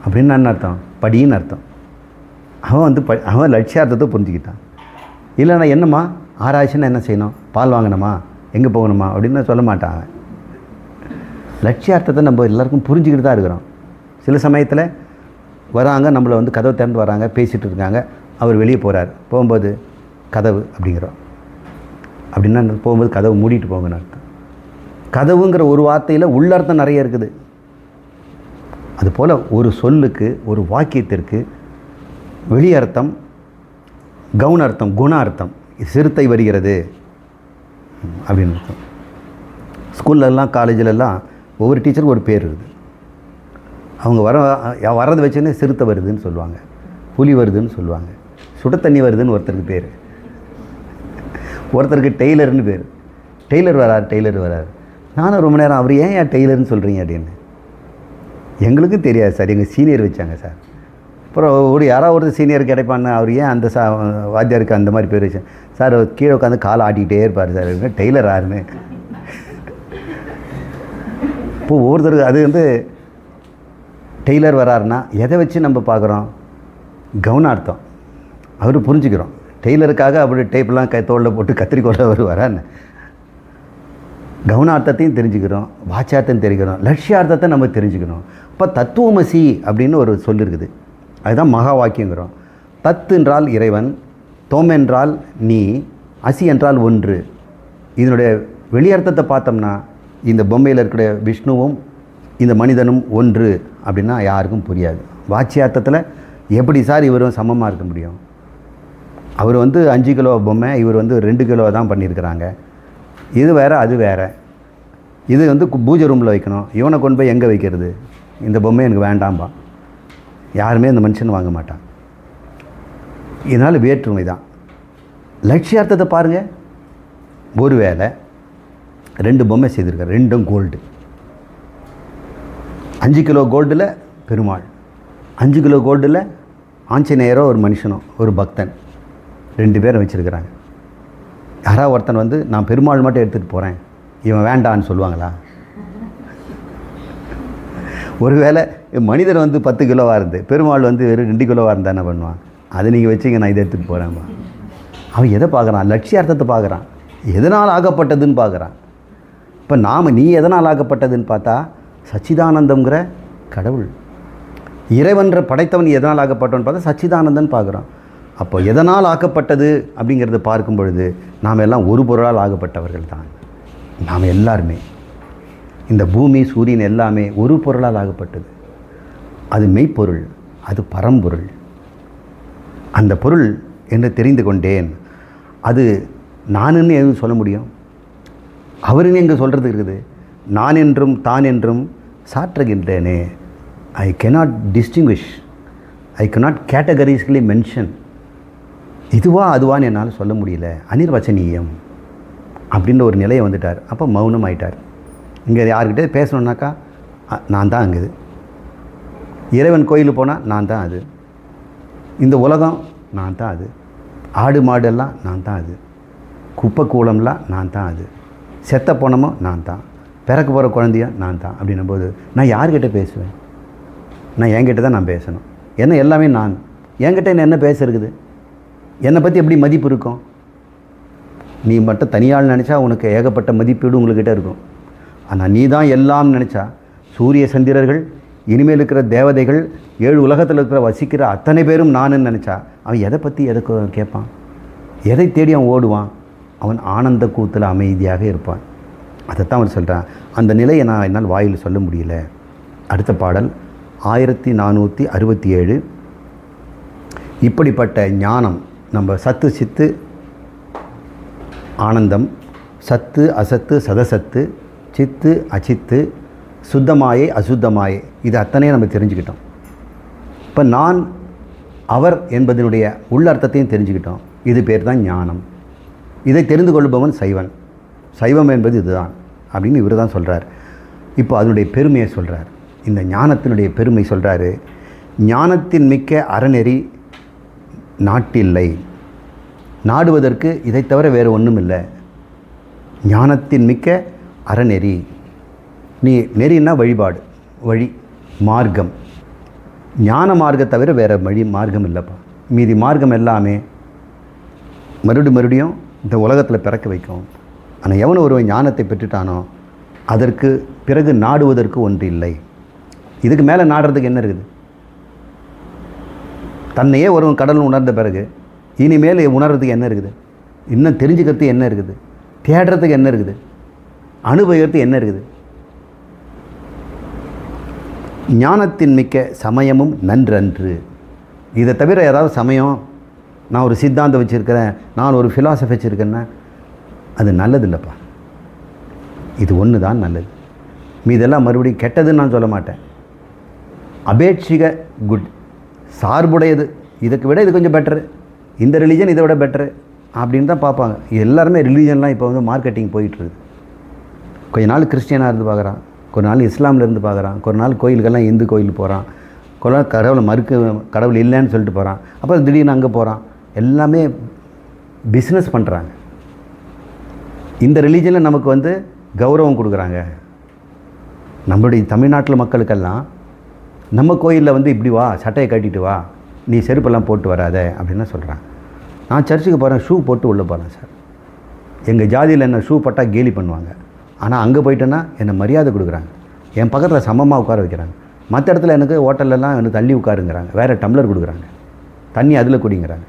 அப்படின்னு என்ன அர்த்தம்? படின்னு அர்த்தம். அவன் லட்சியார்த்தத்தை புரிஞ்சுக்கிட்டான். இல்லைன்னா என்னம்மா 6 ஆச்சுன்னா என்ன செய்யணும்? பால் வாங்கணுமா, எங்கே போகணுமா அப்படின்னு சொல்ல மாட்டான். அவன் லட்சியார்த்தத்தை நம்ம எல்லாருக்கும் புரிஞ்சுக்கிட்டு தான் இருக்கிறோம். சில சமயத்தில் வராங்க, நம்மளை வந்து கதவை திறந்து வராங்க, பேசிகிட்டு இருக்காங்க, அவர் வெளியே போகிறார். போகும்போது கதவு அப்படிங்கிறோம். அப்படின்னா போகும்போது கதவு மூடிட்டு போங்கன்னு அர்த்தம். கதவுங்கிற ஒரு வார்த்தையில் உள்ளர்த்தம் நிறைய இருக்குது. அதுபோல் ஒரு சொல்லுக்கு, ஒரு வாக்கியத்திற்கு வெளியர்த்தம், கவுனார்த்தம், குணார்த்தம். சிறுத்தை வருகிறது அப்படின்னு அர்த்தம். ஸ்கூல்லலாம் காலேஜிலலாம் ஒவ்வொரு டீச்சருக்கும் ஒரு பேர் இருக்குது. அவங்க வர்றதை வச்சுன்னு சிறுத்தை வருதுன்னு சொல்லுவாங்க, புலி வருதுன்னு சொல்லுவாங்க, சுட தண்ணி வருதுன்னு ஒருத்தருக்கு பேர், ஒருத்தருக்கு டெய்லர்னு பேர். டெய்லர் வரார். நானும் ரொம்ப நேரம் அவர் ஏன் டெய்லர்னு சொல்கிறீங்க அப்படின்னு. எங்களுக்கும் தெரியாது சார், எங்கள் சீனியர் வச்சாங்க சார். அப்புறம் யாராவது ஒரு சீனியர் கிடைப்பான்னு, அவர் ஏன் அந்த வாத்தியாருக்கு அந்த மாதிரி பேர் வச்சேன் சார். கீழே உட்காந்து காலை ஆட்டிக்கிட்டே இருப்பார் சார். டெய்லர் யாருன்னு இப்போது ஒவ்வொருத்தருக்கு அது வந்து டெய்லர் வராருன்னா எதை வச்சு நம்ம பார்க்குறோம்? கவுனார்த்தம். அவர் புரிஞ்சுக்கிறோம். டெய்லருக்காக அப்படி டேப்லாம் தோளில் போட்டு கத்திரிக்கோளை வருவாரான்னு. கவுனார்த்தத்தையும் தெரிஞ்சுக்கிறோம், வாட்சார்த்தம் தெரிஞ்சுக்கிறோம், லட்சியார்த்தத்தை நம்ம தெரிஞ்சுக்கணும். இப்போ தத்துவமசி அப்படின்னு ஒரு சொல் இருக்குது. அதுதான் மகா வாக்கியங்கிறோம். தத்து என்றால் இறைவன், தோம் என்றால் நீ, அசி என்றால் ஒன்று. இதனுடைய வெளியர்த்தத்தை பார்த்தோம்னா இந்த பொம்மையில் இருக்கிற விஷ்ணுவும் இந்த மனிதனும் ஒன்று அப்படின்னா யாருக்கும் புரியாது. வாட்சியார்த்தத்தில் எப்படி சார் இவரும் சமமாக இருக்க முடியும்? அவர் வந்து 5 கிலோ பொம்மை, இவர் வந்து 2 கிலோ தான் பண்ணியிருக்கிறாங்க. இது வேறு, அது வேறு. இது வந்து பூஜை ரூமில் வைக்கணும், இவனை கொண்டு போய் எங்கே வைக்கிறது? இந்த பொம்மை எனக்கு வேண்டாம்பா. யாருமே இந்த மனுஷன் வாங்க மாட்டான். இதனால் வேற்றுமை தான். லட்சியார்த்தத்தை பாருங்கள். ஒரு வேளை 2 பொம்மை செய்திருக்கார், 2ம் கோல்டு. 5 கிலோ கோல்டில் பெருமாள், 5 கிலோ கோல்டில் ஆஞ்சநேயரோ ஒரு மனுஷனோ ஒரு பக்தன், 2 பேரை வச்சுருக்கிறாங்க. யாராவது ஒருத்தன் வந்து நான் பெருமாள் மட்டும் எடுத்துகிட்டு போகிறேன், இவன் வேண்டான்னு சொல்லுவாங்களா? ஒருவேளை மனிதர் வந்து 10 கிலோவாக இருந்து பெருமாள் வந்து வெறும் 2 கிலோவாக இருந்தால் என்ன பண்ணுவான்? அதை நீங்கள் வச்சுங்க, நான் இதை எடுத்துகிட்டு போகிறேன்மா. அவன் எதை பார்க்குறான்? லட்சியார்த்தத்தை பார்க்குறான். எதனால் ஆகப்பட்டதுன்னு பார்க்குறான். இப்போ நீ எதனால் ஆகப்பட்டதுன்னு பார்த்தா சச்சிதானந்தம்ங்கிற கடவுள், இறைவன்ற படைத்தவன் எதனால் ஆக்கப்பட்டவன் பார்த்தா சச்சிதானந்தன் பார்க்குறான். அப்போ எதனால் ஆக்கப்பட்டது அப்படிங்கிறத பார்க்கும் பொழுது நாம் எல்லாம் ஒரு பொருளால் ஆகப்பட்டவர்கள் தான். நாம் எல்லாருமே, இந்த பூமி சூரியன் எல்லாமே ஒரு பொருளால் ஆகப்பட்டது. அது மெய்ப்பொருள், அது பரம்பொருள். அந்த பொருள் என்று தெரிந்து கொண்டேன். அது நானுன்னு எதுவும் சொல்ல முடியும்? அவருன்னு எங்கே சொல்கிறது இருக்குது? நான் என்றும் தான் என்றும் சாற்றுகின்றேனே. I cannot distinguish, I cannot categorically mention. இதுவா அதுவான்னு என்னால் சொல்ல முடியல, அனிர்வச்சனீயம் அப்படின்ற ஒரு நிலையை வந்துட்டார். அப்போ மௌனம் ஆயிட்டார். இங்கே யார்கிட்ட பேசணுன்னாக்கா நான் தான் அங்குது. இறைவன் கோயிலுக்கு போனால் நான் தான் அது. இந்த உலகம் நான் தான் அது. ஆடு மாடெல்லாம் நான் தான் அது. குப்பை கூலம்லாம் நான் தான் அது. செத்த போனமும் நான் தான். பிறக்க போகிற குழந்தையும் நான் தான். அப்படின்னும் போது நான் யார்கிட்ட பேசுவேன்? நான் என்கிட்ட தான் நான் பேசணும். ஏன்னா எல்லாமே நான். என்கிட்ட என்ன பேசுறது? என்னை பற்றி எப்படி மதிப்பு இருக்கும்? நீ மட்டும் தனியால் நினச்சா உனக்கு ஏகப்பட்ட மதிப்பீடு உங்கள்கிட்ட இருக்கும். ஆனால் நீ தான் எல்லாம் நினச்சா சூரிய சந்திரர்கள், இனிமேல் இருக்கிற தேவதைகள், 7 உலகத்தில் இருக்கிற வசிக்கிற அத்தனை பேரும் நானுன்னு நினச்சா அவன் எதை பற்றி எதை கேட்பான்? எதை தேடி அவன் ஓடுவான்? அவன் ஆனந்த கூத்தில் அமைதியாக இருப்பான். அதைத்தான் அவர் சொல்கிறான். அந்த நிலையை நான் என்னால் வாயில் சொல்ல முடியல. அடுத்த பாடல் 1467. இப்படிப்பட்ட ஞானம் நம்ம சத்து சித்து ஆனந்தம், சத்து அசத்து சதசத்து, சித்து அச்சித்து, சுத்தமாயை அசுத்தமாயை, இது அத்தனையும் நம்ம தெரிஞ்சுக்கிட்டோம். இப்போ நான் அவர் என்பதனுடைய உள்ளர்த்தத்தையும் தெரிஞ்சுக்கிட்டோம். இது பேர் தான் ஞானம். இதை தெரிந்து கொள்பவன் சைவன். சைவம் என்பது இதுதான் அப்படின்னு இவர் தான் சொல்கிறார். இப்போ அதனுடைய பெருமையை சொல்கிறார். இந்த ஞானத்தினுடைய பெருமை சொல்கிறாரு. ஞானத்தின் மிக்க அறநெறி நாட்டில்லை. நாடுவதற்கு இதை தவிர வேறு ஒன்றும் இல்லை. ஞானத்தின் மிக்க அறநெறி. நீ நெறின்னா வழிபாடு, வழி, மார்க்கம். ஞான மார்க்கம் தவிர வேறு வழி மார்க்கம் இல்லைப்பா. மீதி மார்க்கம் எல்லாமே மறுபடியும் இந்த உலகத்தில் பிறக்க வைக்கும். ஆனால் எவனோ ஒருவன் ஞானத்தை பெற்றுட்டானோ அதற்கு பிறகு நாடுவதற்கு ஒன்று இல்லை. இதுக்கு மேலே நாடுறதுக்கு என்ன இருக்குது? தன்னையே ஒருவன் கடல் உணர்ந்த பிறகு இனிமேல் உணர்றதுக்கு என்ன இருக்குது? இன்னும் தெரிஞ்சுக்கிறதுக்கு என்ன இருக்குது? தேடுறதுக்கு என்ன இருக்குது? அனுபவிக்கிறதுக்கு என்ன இருக்குது? ஞானத்தின் மிக்க சமயமும் நன்றன்று. இதை தவிர ஏதாவது சமயம், நான் ஒரு சித்தாந்தம் வச்சுருக்கிறேன், நான் ஒரு ஃபிலாசபி வச்சுருக்கேன்னா அது நல்லதில்லைப்பா. இது ஒன்று தான் நல்லது. மீதெல்லாம் மறுபடியும் கெட்டதுன்னு நான் சொல்ல மாட்டேன். அபேட்சிக குட், சார்புடையது. இதுக்கு விட இது கொஞ்சம் பெட்டரு, இந்த ரிலீஜன் இதை விட பெட்டரு அப்படின்னு தான் பார்ப்பாங்க. எல்லாருமே ரிலீஜன்லாம் இப்போ வந்து மார்க்கெட்டிங் போயிட்டுருக்குது. கொஞ்ச நாள் கிறிஸ்டியனாக இருந்து பார்க்குறான், கொஞ்ச நாள் இஸ்லாமில் இருந்து பார்க்குறான், கொஞ்ச நாள் கோயிலுக்கெல்லாம் இந்து கோயிலுக்கு போகிறான், கொஞ்ச நாள் கடவுள் இல்லைன்னு சொல்லிட்டு போகிறான், அப்புறம் திடீர்னு அங்கே போகிறான். எல்லாமே பிஸ்னஸ் பண்ணுறாங்க. இந்த ரிலீஜனில் நமக்கு வந்து கௌரவம் கொடுக்குறாங்க. நம்மளுடைய தமிழ்நாட்டில் மக்களுக்கெல்லாம் நம்ம கோயிலில் வந்து இப்படி வா, சட்டையை கட்டிட்டு வா, நீ செருப்பெல்லாம் போட்டு வராத அப்படின்னு சொல்கிறாங்க. நான் சர்ச்சுக்கு போகிறேன், ஷூ போட்டு உள்ளே போகிறேன் சார். எங்கள் ஜாதியில் என்ன ஷூ போட்டால் கேலி பண்ணுவாங்க. ஆனால் அங்கே போயிட்டேன்னா என்னை மரியாதை கொடுக்குறாங்க. என் பக்கத்தில் சமமாக உட்கார வைக்கிறாங்க. மற்ற இடத்துல எனக்கு ஹோட்டல்லலாம் எனக்கு தள்ளி உட்காருங்கிறாங்க. வேறு டம்ளர் கொடுக்குறாங்க, தண்ணி அதில் குடிங்கிறாங்க.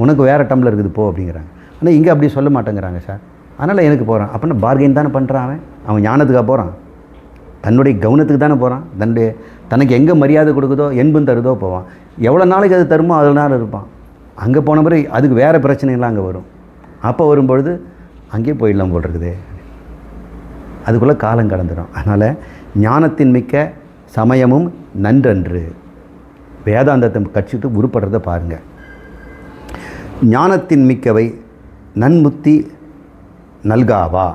உனக்கு வேறு டம்ளர் இருக்குது போ அப்படிங்கிறாங்க. ஆனால் இங்கே அப்படி சொல்ல மாட்டேங்கிறாங்க சார். அதனால் எனக்கு போகிறான். அப்படின்னா பார்கெயின் தானே பண்ணுறான். அவன் ஞானத்துக்காக போகிறான், தன்னுடைய கவனத்துக்கு தானே போகிறான். தனக்கு எங்கே மரியாதை கொடுக்குதோ என்பும் தருதோ போவான். எவ்வளோ நாளைக்கு அது தருமோ அவ்வளோ நாள் இருப்பான். அங்கே போன பிறகு அதுக்கு வேறு பிரச்சனைகள்லாம் அங்கே வரும். அப்போ வரும்பொழுது அங்கேயே போயிடலாம் போல் இருக்குது. அதுக்குள்ளே காலம் கடந்துடும். அதனால் ஞானத்தின் மிக்க சமயமும் நன்றன்று. வேதாந்தத்தை கட்சிட்டு உருப்படுறதை பாருங்கள். ஞானத்தின் மிக்கவை நன்முத்தி நல்காவா.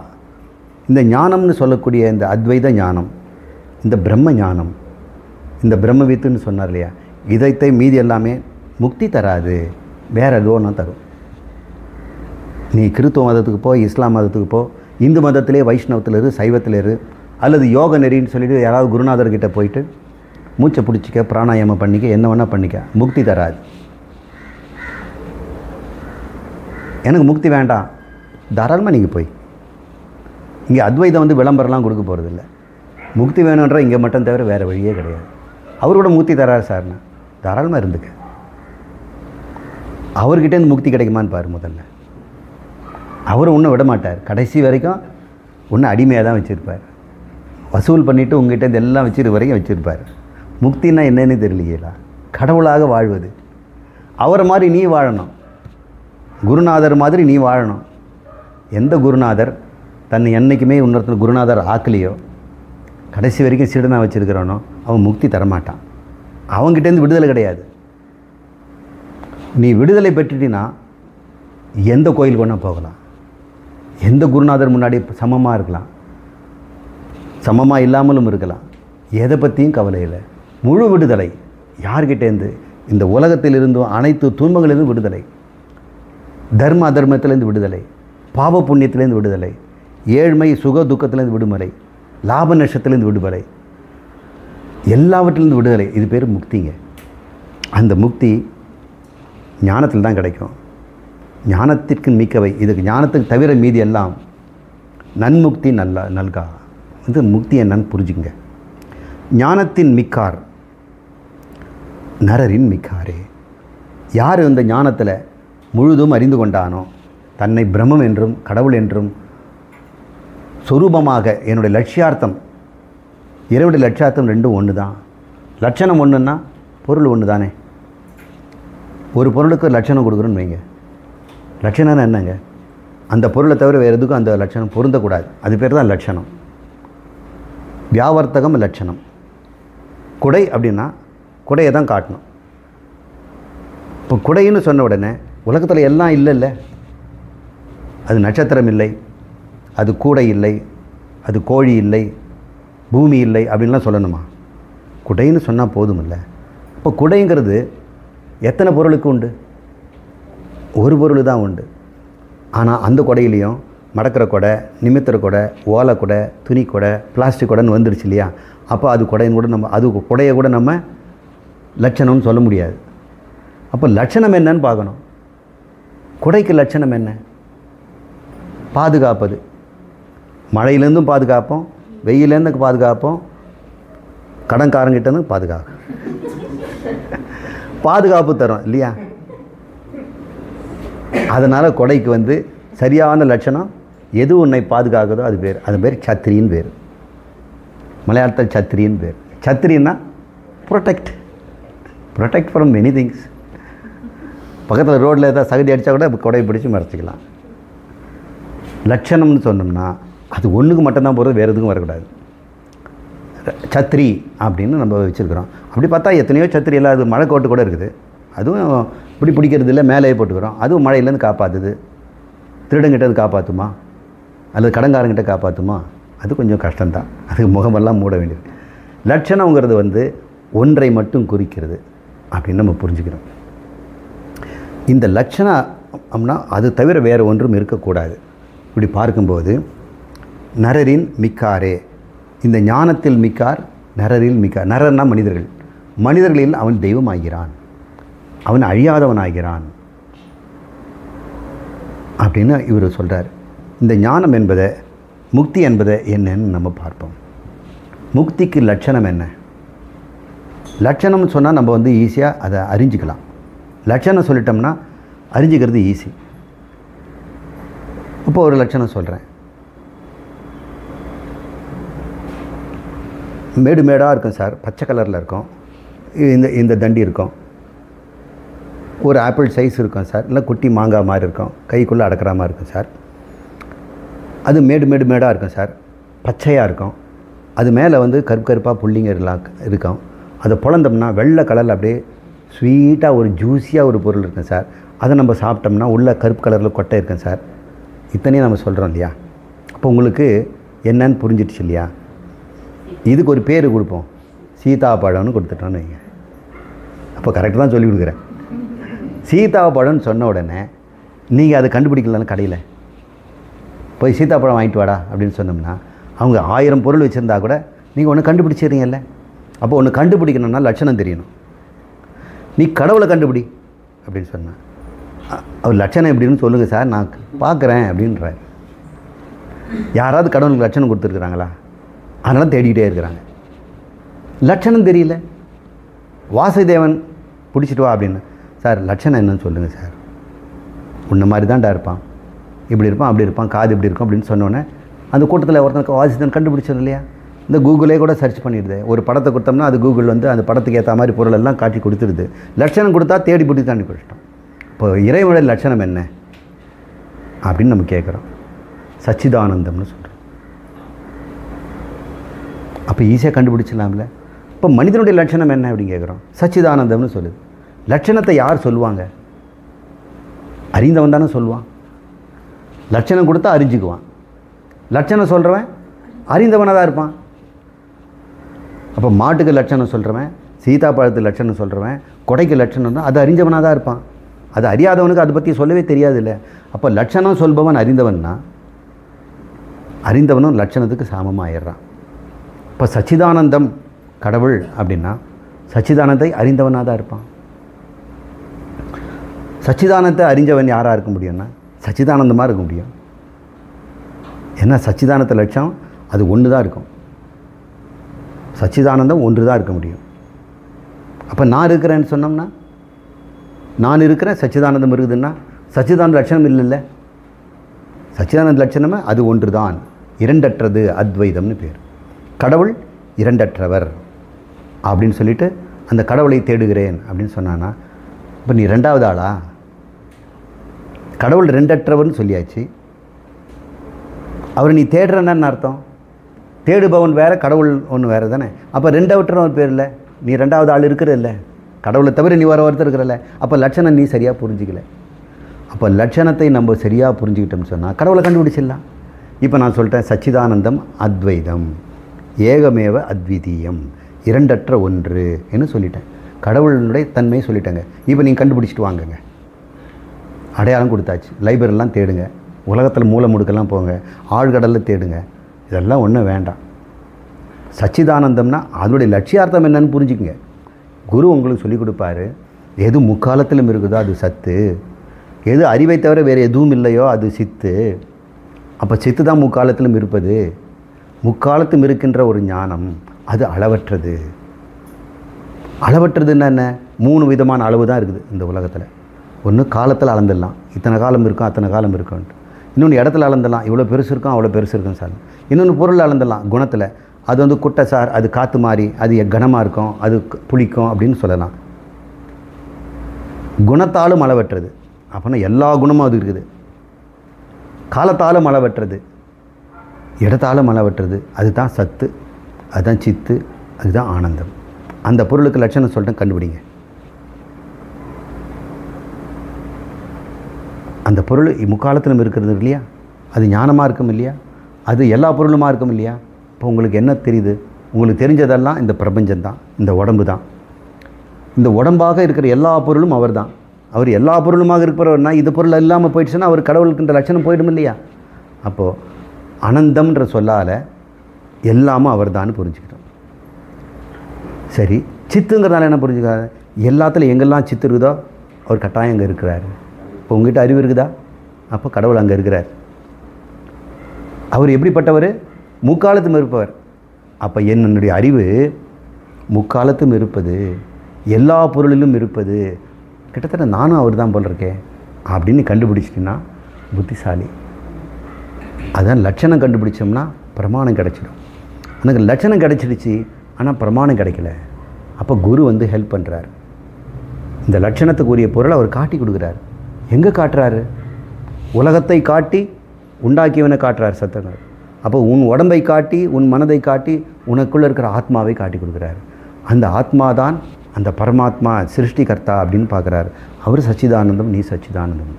இந்த ஞானம்னு சொல்லக்கூடிய இந்த அத்வைத ஞானம், இந்த பிரம்ம ஞானம், இந்த பிரம்மவித்துன்னு சொன்னார் இல்லையா, இதைத்தை மீதி எல்லாமே முக்தி தராது, வேறு ஏதோ ஒன்று தரும். நீ கிறித்துவ மதத்துக்கு போ, இஸ்லாம் மதத்துக்கு போ, இந்து மதத்திலே வைஷ்ணவத்தில் இரு, சைவத்தில் இரு, அல்லது யோக நெறின்னு சொல்லிவிட்டு யாராவது குருநாதர்கிட்ட போயிட்டு மூச்சை பிடிச்சிக்க, பிராணாயாமம் பண்ணிக்க, என்ன வேணால் பண்ணிக்க, முக்தி தராது. எனக்கு முக்தி வேண்டாம், தாராளமாக நீங்கள் போய். இங்கே அத்வைதம் வந்து விளம்பரம்லாம் கொடுக்க போகிறதில்ல. முக்தி வேணுன்ற இங்கே மட்டும் தவிர வேறு வழியே கிடையாது. அவரோட முக்தி தராரு சார்னா தாராளமாக இருந்துக்க. அவர்கிட்டேருந்து முக்தி கிடைக்குமான்னு பாரு. முதல்ல அவர் ஒன்றும் விட மாட்டார். கடைசி வரைக்கும் ஒன்றும் அடிமையாக தான் வச்சுருப்பார். வசூல் பண்ணிவிட்டு உங்கள்கிட்ட இதெல்லாம் வச்சுருக்க வரைக்கும் வச்சுருப்பார். முக்தின்னா என்னன்னு தெரியலையா? கடவுளாக வாழ்வது. அவரை மாதிரி நீ வாழணும். குருநாதர் மாதிரி நீ வாழணும். எந்த குருநாதர் தன்னை என்றைக்குமே இன்னொருத்தர் குருநாதர் ஆக்கலையோ, கடைசி வரைக்கும் சீடனாக வச்சுருக்கிறவனோ அவன் முக்தி தரமாட்டான். அவங்ககிட்டேருந்து விடுதலை கிடையாது. நீ விடுதலை பெற்றுட்டினா எந்த கோயிலுக்கு வேணால் போகலாம், எந்த குருநாதர் முன்னாடி சமமாக இருக்கலாம், சமமாக இல்லாமலும் இருக்கலாம். எதை பற்றியும் கவலை இல்லை. முழு விடுதலை. யார்கிட்டேருந்து? இந்த உலகத்தில் இருந்தும் அனைத்து துன்பங்களிலிருந்து விடுதலை, தர்ம அதர்மத்திலேருந்து விடுதலை, பாவ புண்ணியத்திலேருந்து விடுதலை, ஏழ்மை சுக துக்கத்திலேருந்து விடுதலை, லாப நஷ்டத்திலேருந்து விடுதலை, எல்லாவற்றிலிருந்து விடுதலை. இது பேர் முக்திங்க. அந்த முக்தி ஞானத்தில் தான் கிடைக்கும். ஞானத்திற்கு மிக்கவை. இதுக்கு ஞானத்துக்கு தவிர மீதி எல்லாம் நன்முக்தி நல்கா. வந்து முக்தி என்னன்னு புரிஞ்சுக்குங்க. ஞானத்தின் மிக்கார் நரரின் மிக்காரே. யார் இந்த ஞானத்தில் முழுதும் அறிந்து கொண்டானோ, தன்னை பிரம்மம் என்றும் கடவுள் என்றும் சொரூபமாக, என்னுடைய லட்சியார்த்தம், இறைவனுடைய லட்சியார்த்தம் ரெண்டும் ஒன்று தான். லட்சணம் ஒன்றுன்னா பொருள் ஒன்று தானே. ஒரு பொருளுக்கு லட்சணம் கொடுக்குறோன்னு வைங்க. லட்சணம்னா என்னங்க? அந்த பொருளை தவிர வேறு எதுக்கும் அந்த லட்சணம் பொருந்தக்கூடாது. அது பேர் தான் லட்சணம். வியாவர்த்தகம் லட்சணம். குடை அப்படின்னா குடையை தான் காட்டணும். இப்போ குடைன்னு சொன்ன உடனே உலகத்தில் எல்லாம் இல்லைல்ல. அது நட்சத்திரம் இல்லை, அது கூடை இல்லை, அது கோழி இல்லை, பூமி இல்லை அப்படின்லாம் சொல்லணுமா? குடைன்னு சொன்னால் போதும் இல்லை. இப்போ குடைங்கிறது எத்தனை பொருளுக்கு உண்டு? ஒரு பொருள் தான் உண்டு. ஆனால் அந்த குடையிலையும் மடக்கிற கொடை, நிமித்துற கொடை, ஓலை கொடை, துணி கொடை, பிளாஸ்டிக் கொடைன்னு வந்துடுச்சு இல்லையா? அப்போ அது குடைன்னு கூட நம்ம, அது குடையை கூட நம்ம லட்சணம்னு சொல்ல முடியாது. அப்போ லட்சணம் என்னன்னு பார்க்கணும். குடைக்கு லட்சணம் என்ன? பாதுகாப்பது. மழையிலேருந்தும் பாதுகாப்போம், வெயிலேருந்து பாதுகாப்போம், கடன்காரங்கிட்டேருந்து பாதுகாக்கும். பாதுகாப்பு தரும் இல்லையா? அதனால் கொடைக்கு வந்து சரியான லட்சணம் எது உன்னை பாதுகாக்குதோ அது பேர். அது பேர் சத்திரின்னு பேர். மலையாளத்தில் சத்திரின்னு பேர். சத்திரின்னா ப்ரொடெக்ட் ஃப்ரம் மெனி திங்ஸ். பக்கத்தில் ரோட்டில் ஏதாவது சகதி அடித்தா கூட கொடையை பிடிச்சி மறைச்சிக்கலாம். லட்சணம்னு சொன்னோம்னா அது ஒன்றுக்கு மட்டும்தான் போகிறது, வேறு எதுக்கும் வரக்கூடாது. சத்திரி அப்படின்னு நம்ம வச்சுருக்கிறோம். அப்படி பார்த்தா எத்தனையோ சத்திரி எல்லாம், அது மழை கோட்டு கூட இருக்குது. அதுவும் இப்படி பிடிக்கிறது இல்லை, மேலேயே போட்டுக்கிறோம். அதுவும் மழையிலேருந்து காப்பாற்றுது. திருடங்கிட்டது காப்பாற்றுமா? அல்லது கடன்காரங்கிட்ட காப்பாற்றுமா? அது கொஞ்சம் கஷ்டம்தான். அதுக்கு முகமெல்லாம் மூட வேண்டியது. லட்சணங்கிறது வந்து ஒன்றை மட்டும் குறிக்கிறது அப்படின்னு நம்ம புரிஞ்சுக்கிறோம். இந்த லட்சணம் அப்படின்னா அது தவிர வேறு ஒன்றும் இருக்கக்கூடாது. இப்படி பார்க்கும்போது நரரின் மிக்காரே, இந்த ஞானத்தில் மிக்கார், நரரில் மிக்கார். நரர்னா மனிதர்கள். மனிதர்களில் அவன் தெய்வமாகிறான், அவன் அழியாதவனாகிறான் அப்படின்னு இவர் சொல்கிறார். இந்த ஞானம் என்பதை, முக்தி என்பதை என்னன்னு நம்ம பார்ப்போம். முக்திக்கு லட்சணம் என்ன? லட்சணம்னு சொன்னால் நம்ம வந்து ஈஸியாக அதை அறிஞ்சிக்கலாம். லட்சணம் சொல்லிட்டோம்னா அறிஞ்சிக்கிறது ஈஸி. இப்போ ஒரு லட்சணம் சொல்கிறேன். மேடு மேடாக இருக்கும் சார், பச்சை கலரில் இருக்கும். இந்த தண்டி இருக்கும். ஒரு ஆப்பிள் சைஸ் இருக்கும் சார், இல்லை குட்டி மாங்காய் மாதிரி இருக்கும், கைக்குள்ளே அடக்கிற மாதிரி இருக்கும் சார். அது மேடாக இருக்கும் சார், பச்சையாக இருக்கும். அது மேலே வந்து கருப்பாக புள்ளிங்க இருக்கும். அதை பொழந்தோம்னா வெள்ளை கலரில் அப்படியே ஸ்வீட்டாக ஒரு ஜூஸியாக ஒரு பொருள் இருக்கும் சார். அதை நம்ம சாப்பிட்டோம்னா உள்ள கருப்பு கலரில் கொட்டை இருக்கும் சார். இத்தனையும் நம்ம சொல்கிறோம் இல்லையா? அப்போ உங்களுக்கு என்னன்னு புரிஞ்சிடுச்சு இல்லையா? இதுக்கு ஒரு பேர் கொடுப்போம், சீதாப்பழம்னு கொடுத்துட்டோன்னு வைங்க. அப்போ கரெக்டாக தான் சொல்லி கொடுக்குறேன். சீதாப்பழம்னு சொன்ன உடனே நீங்கள் அதை கண்டுபிடிக்கலன்னு கடையில் போய் சீதாப்பழம் வாங்கிட்டு வாடா அப்படின்னு சொன்னோம்னா அவங்க 1000 பொருள் வச்சுருந்தா கூட நீங்கள் ஒன்று கண்டுபிடிச்சிடுறீங்கல்ல. அப்போ ஒன்று கண்டுபிடிக்கணும்னா லட்சணம் தெரியணும். நீ கடவுளை கண்டுபிடி அப்படின்னு சொன்னான். அவர் லட்சணம் எப்படின்னு சொல்லுங்கள் சார், நான் பார்க்குறேன் அப்படின்றார். யாராவது கடவுளுக்கு லட்சணம் கொடுத்துருக்குறாங்களா? அதனால் தேடிக்கிட்டே இருக்கிறாங்க. லட்சணம் தெரியல. வாசுதேவன் பிடிச்சிட்டு வா அப்படின்னு, சார் லட்சணம் என்னன்னு சொல்லுங்கள் சார். உன்ன மாதிரி தான்டா இருப்பான், இப்படி இருப்பான், அப்படி இருப்பான், காது இப்படி இருக்கும் அப்படின்னு சொன்னோன்னே அந்த கூட்டத்தில் ஒருத்தனுக்கு வாசுதேவன் கண்டுபிடிச்சது இல்லையா? இந்த கூகுளே கூட சர்ச் பண்ணிடுது. ஒரு படத்தை கொடுத்தோம்னா அது கூகுள் வந்து அந்த படத்துக்கு ஏற்ற மாதிரி பொருள் எல்லாம் காட்டி கொடுத்துடுது. லட்சணம் கொடுத்தா தேடி பிடிச்சி கண்டுபிடிச்சிட்டோம். இப்போ இறைவனுடைய லட்சணம் என்ன? அப்படின்னு நம்ம கேட்குறோம். சச்சிதானந்தம்னு சொல்கிறோம். அப்போ ஈஸியாக கண்டுபிடிச்சிடலாம்ல. இப்போ மனிதனுடைய லட்சணம் என்ன அப்படின்னு கேட்குறோம். சச்சிதானந்தம்னு சொல்லுது. லட்சணத்தை யார் சொல்லுவாங்க? அறிந்தவன் தானே சொல்லுவான். லட்சணம் கொடுத்தா அறிஞ்சிக்குவான். லட்சணம் சொல்கிறவன் அறிந்தவனாக தான் இருப்பான். அப்போ மாட்டுக்கு லட்சணம் சொல்கிறவன், சீதாப்பழத்துக்கு லட்சணம் சொல்கிறவன், கொடைக்கு லட்சணம் தான், அது அறிஞ்சவனாக தான் இருப்பான். அது அறியாதவனுக்கு அதை பற்றி சொல்லவே தெரியாது இல்லை. அப்போ லட்சணம் சொல்பவன் அறிந்தவன்னா அறிந்தவனும் லட்சணத்துக்கு சமமாகிடுறான். இப்போ சச்சிதானந்தம் கடவுள் அப்படின்னா சச்சிதானந்தை அறிந்தவனாக தான் இருப்பான். சச்சிதானத்தை அறிஞ்சவன் யாராக இருக்க முடியும்னா சச்சிதானந்தமாக இருக்க முடியும். ஏன்னா சச்சிதானந்த லட்சம் அது ஒன்று தான் இருக்கும். சச்சிதானந்தம் ஒன்று தான் இருக்க முடியும். அப்போ நான் இருக்கிறேன்னு சொன்னோம்னா, நான் இருக்கிறேன் சச்சிதானந்தம் இருக்குதுன்னா சச்சிதானந்த லட்சணம் இல்லைல்ல. சச்சிதானந்த லட்சணமே அது ஒன்று தான், இரண்டற்றது, அத்வைதம்னு பேர். கடவுள் இரண்டற்றவர் அப்படின்னு சொல்லிட்டு அந்த கடவுளை தேடுகிறேன் அப்படின்னு சொன்னான்னா, இப்போ நீ ரெண்டாவது ஆளா? கடவுள் ரெண்டற்றவர்னு சொல்லியாச்சு. அவர் நீ தேடுறன்னு அர்த்தம். தேடுபவன் வேறு, கடவுள் ஒன்று வேறு தானே. அப்போ ரெண்டவற்றவன் பேர் இல்லை, நீ ரெண்டாவது ஆள் இருக்கிற இல்லை. கடவுளை தவிர நீ வர ஒருத்தர் இருக்கிறல்ல. அப்போ லட்சணம் நீ சரியாக புரிஞ்சிக்கல. அப்போ லட்சணத்தை நம்ம சரியாக புரிஞ்சுக்கிட்டோம்னு சொன்னால் கடவுளை கண்டுபிடிச்சிடலாம். இப்போ நான் சொல்லிட்டேன் சச்சிதானந்தம் அத்வைதம், ஏகமேவ அத்விதீயம், இரண்டற்ற ஒன்று என்று சொல்லிட்டேன். கடவுளுடைய தன்மையை சொல்லிட்டேங்க. இப்போ நீங்கள் கண்டுபிடிச்சிட்டு வாங்கங்க. அடையாளம் கொடுத்தாச்சு. லைப்ரரிலாம் தேடுங்க, உலகத்தில் மூல முடுக்கெல்லாம் போங்க, ஆழ்கடலில் தேடுங்க. இதெல்லாம் ஒன்றும் வேண்டாம். சச்சிதானந்தம்னா அதனுடைய லட்சியார்த்தம் என்னன்னு புரிஞ்சுக்குங்க. குரு உங்களுக்கு சொல்லிக் கொடுப்பாரு. எது முக்காலத்திலும் இருக்குதோ அது சத்து, எது அறிவை தவிர வேறு எதுவும் இல்லையோ அது சித்து. அப்போ சித்து தான் முக்காலத்திலும் இருப்பது. முக்காலத்தும் இருக்கின்ற ஒரு ஞானம் அது அளவற்றது. அளவற்றதுன்னா என்ன? 3 விதமான அளவு தான் இருக்குது இந்த உலகத்தில். ஒன்று காலத்தில் அளந்துடலாம், இத்தனை காலம் இருக்கும் அத்தனை காலம் இருக்கும்ன்ட்டு. இன்னொன்று இடத்துல அளந்துடலாம், இவ்வளோ பெருசு இருக்கும் அவ்வளோ பெருசு இருக்கும் சார். இன்னொன்று பொருள் அளந்துடலாம், குணத்தில். அது வந்து குட்டை சார், அது காற்று மாதிரி, அது கனமாக இருக்கும், அது புளிக்கும் அப்படின்னு சொல்லலாம். குணத்தாலும் அளவற்றது. அப்படின்னா எல்லா குணமும் அது இருக்குது. காலத்தாலும் அளவற்றது, இடத்தாலும் அளவற்றது. அதுதான் சத்து, அதுதான் சித்து, அதுதான் ஆனந்தம். அந்த பொருளுக்கு லட்சணம் சொல்லிட்டு கண்டுபிடிங்க. அந்த பொருள் முக்காலத்திலும் இருக்கிறது இல்லையா, அது ஞானமாக இருக்கும் இல்லையா, அது எல்லா பொருளுமாக இருக்கும் இல்லையா. இப்போ உங்களுக்கு என்ன தெரியுது? உங்களுக்கு தெரிஞ்சதெல்லாம் இந்த பிரபஞ்சம்தான், இந்த உடம்பு தான். இந்த உடம்பாக இருக்கிற எல்லா பொருளும் அவர் தான். அவர் எல்லா பொருளுமாக இருக்கிறவர்னா இது பொருள் இல்லாமல் போயிடுச்சுன்னா அவர் கடவுளுக்குன்ற லட்சணம் போயிடும் இல்லையா. அப்போது அனந்தம்ன்ற சொல்லால் எல்லாமும் அவர் தான் புரிஞ்சுக்கிட்டோம். சரி, சித்துங்கிறதுனால என்ன புரிஞ்சுக்காது? எல்லாத்துலையும் எங்கெல்லாம் சித்து இருக்குதோ அவர் கட்டாயம் அங்கே இருக்கிறார். இப்போ உங்கள்கிட்ட அறிவு இருக்குதா? அப்போ கடவுள் அங்கே இருக்கிறார். அவர் எப்படிப்பட்டவர்? முக்காலத்தும் இருப்பவர். அப்போ என்னுடைய அறிவு முக்காலத்தும் இருப்பது, எல்லா பொருளிலும் இருப்பது, கிட்டத்தட்ட நானும் அவர் தான் போல் இருக்கேன் அப்படின்னு கண்டுபிடிச்சிட்டின்னா புத்திசாலி. அதான் லட்சணம் கண்டுபிடிச்சோம்னா பிரமாணம் கிடைச்சிடும். எனக்கு லட்சணம் கிடைச்சிடுச்சு, ஆனால் பிரமாணம் கிடைக்கல. அப்போ குரு வந்து ஹெல்ப் பண்ணுறார். இந்த லட்சணத்துக்குரிய பொருளை அவர் காட்டி கொடுக்குறார். எங்கே காட்டுறாரு? உலகத்தை காட்டி உண்டாக்கியவனை காட்டுறார் சத்தங்கள். அப்போ உன் உடம்பை காட்டி, உன் மனதை காட்டி, உனக்குள்ளே இருக்கிற ஆத்மாவை காட்டி கொடுக்குறாரு. அந்த ஆத்மா தான் அந்த பரமாத்மா சிருஷ்டிகர்த்தா அப்படின்னு பார்க்குறாரு. அவர் சச்சிதானந்தம், நீ சச்சிதானந்தம்.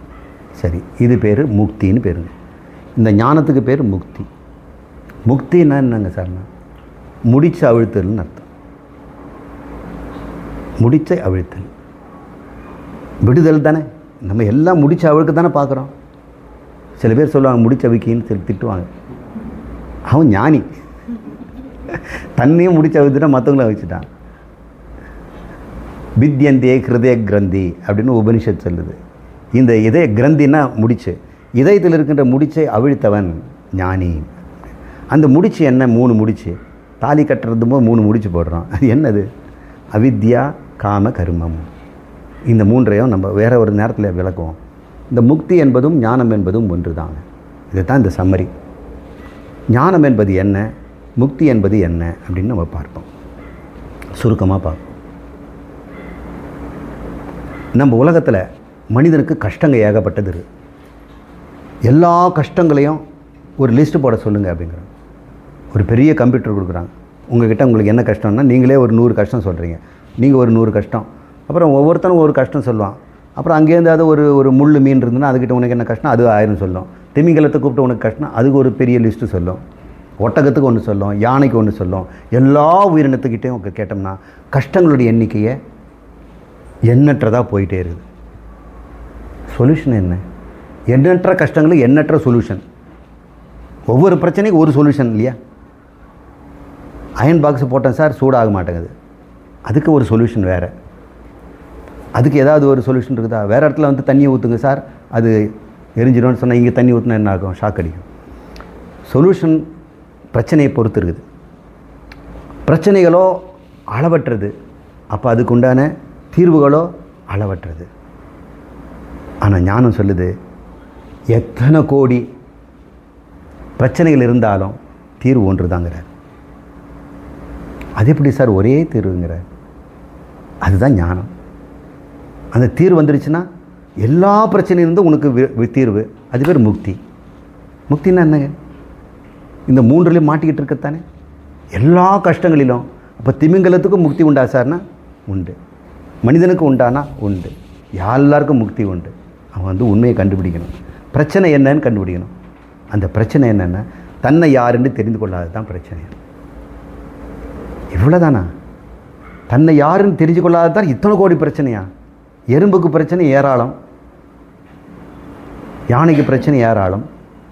சரி, இது பேர் முக்தின்னு பேருங்க. இந்த ஞானத்துக்கு பேர் முக்தி. முக்தின்னா என்னங்க சார்னா? முடிச்ச அவிழ்த்தல்னு அர்த்தம். முடிச்சை அவிழ்த்தல், விடுதல் தானே. நம்ம எல்லாம் முடிச்ச அவிழ்க்க தானே பார்க்குறோம். சில பேர் சொல்லுவாங்க முடிச்ச அவிக்கின்னு சொல்லி திட்டுவாங்க. அவன் ஞானி, தன்னையும் முடிச்ச அவிழ்த்துட்டா மற்றவங்கள வச்சுட்டான். வித்யந்தே ஹிருதய கிரந்தி அப்படின்னு உபனிஷத் சொல்லுது. இந்த இதய கிரந்தின்னா முடிச்சு, இதயத்தில் இருக்கின்ற முடிச்சை அவிழ்த்தவன் ஞானி. அந்த முடிச்சு என்ன? 3 முடிச்சு. தாலி கட்டுறது போது 3 முடிச்சு போடுறோம். அது என்னது? அவித்யா, காம, கர்மம். இந்த 3ஐயும் நம்ம வேற ஒரு நேரத்தில் விளக்குவோம். இந்த முக்தி என்பதும் ஞானம் என்பதும் ஒன்று தாங்க. இதுதான் இந்த சம்மரி. ஞானம் என்பது என்ன, முக்தி என்பது என்ன அப்படின்னு நம்ம பார்ப்போம். சுருக்கமாக பார்ப்போம். நம்ம உலகத்தில் மனிதனுக்கு கஷ்டங்க ஏகப்பட்டது இருக்குது. எல்லா கஷ்டங்களையும் ஒரு லிஸ்ட்டு போட சொல்லுங்கள் அப்படிங்கிறாங்க. ஒரு பெரிய கம்ப்யூட்டர் கொடுக்குறாங்க. உங்கள்கிட்ட உங்களுக்கு என்ன கஷ்டம்னா நீங்களே ஒரு 100 கஷ்டம் சொல்கிறீங்க. நீங்கள் ஒரு 100 கஷ்டம், அப்புறம் ஒவ்வொருத்தரும் ஒரு கஷ்டம் சொல்லுவான். அப்புறம் அங்கேருந்து அது ஒரு முள் மீன் இருந்ததுன்னா அதுக்கிட்ட உனக்கு என்ன கஷ்டம், அது 1000 சொல்லும். திமிங்கலத்தை கூப்பிட்டு உனக்கு கஷ்டம், அதுக்கு ஒரு பெரிய லிஸ்ட்டு சொல்லும். ஒட்டகத்துக்கு ஒன்று சொல்லும், யானைக்கு ஒன்று சொல்லும். எல்லா உயிரினத்துக்கிட்டையும் கேட்டோம்னா கஷ்டங்களுடைய எண்ணிக்கையை எண்ணற்றதாக போயிட்டே இருக்குது. சொல்யூஷன் என்ன? எண்ணற்ற கஷ்டங்களுக்கு எண்ணற்ற சொல்யூஷன். ஒவ்வொரு பிரச்சனைக்கும் ஒரு சொல்யூஷன் இல்லையா? அயன் பாக்ஸ் போட்டேன் சார், சூடாக மாட்டேங்குது, அதுக்கு ஒரு சொல்யூஷன் வேறு. அதுக்கு ஏதாவது ஒரு சொல்யூஷன் இருக்குதா? வேறு இடத்துல வந்து தண்ணியை ஊற்றுங்க சார், அது எரிஞ்சிடும்னு சொன்னால் இங்கே தண்ணி ஊற்றினா என்ன ஆகும்? ஷாக் அடிக்கும். சொல்யூஷன் பிரச்சனையை பொறுத்து இருக்குது. பிரச்சனைகளோ அளவற்றது, அப்போ அதுக்கு உண்டான தீர்வுகளோ அளவற்றது. ஆனால் ஞானம் சொல்லுது, எத்தனை கோடி பிரச்சனைகள் இருந்தாலும் தீர்வு ஒன்று தாங்கிறார். அது எப்படி சார் ஒரே தீர்வுங்கிறார்? அதுதான் ஞானம். அந்த தீர்வு வந்துருச்சுன்னா எல்லா பிரச்சனையிலிருந்தும் உனக்கு தீர்வு. அது பேர் முக்தி. முக்தின்னா என்னங்க? இந்த 3லையும் மாட்டிக்கிட்டு இருக்கத்தானே எல்லா கஷ்டங்களிலும். அப்போ திமிங்கலத்துக்கும் முக்தி உண்டா சார்னா உண்டு, மனிதனுக்கு உண்டானா உண்டு, எல்லாருக்கும் முக்தி உண்டு. அவன் வந்து உண்மையை கண்டுபிடிக்கணும். பிரச்சனை என்னன்னு கண்டுபிடிக்கணும். அந்த பிரச்சனை என்னென்னா தன்னை யாருன்னு தெரிந்து கொள்ளாது தான் பிரச்சனை. இவ்வளோதானா? தன்னை யாருன்னு தெரிஞ்சு கொள்ளாது தான் இத்தனை கோடி பிரச்சனையா? எறும்புக்கு பிரச்சனை ஏராளம், யானைக்கு பிரச்சனை ஏராளம்,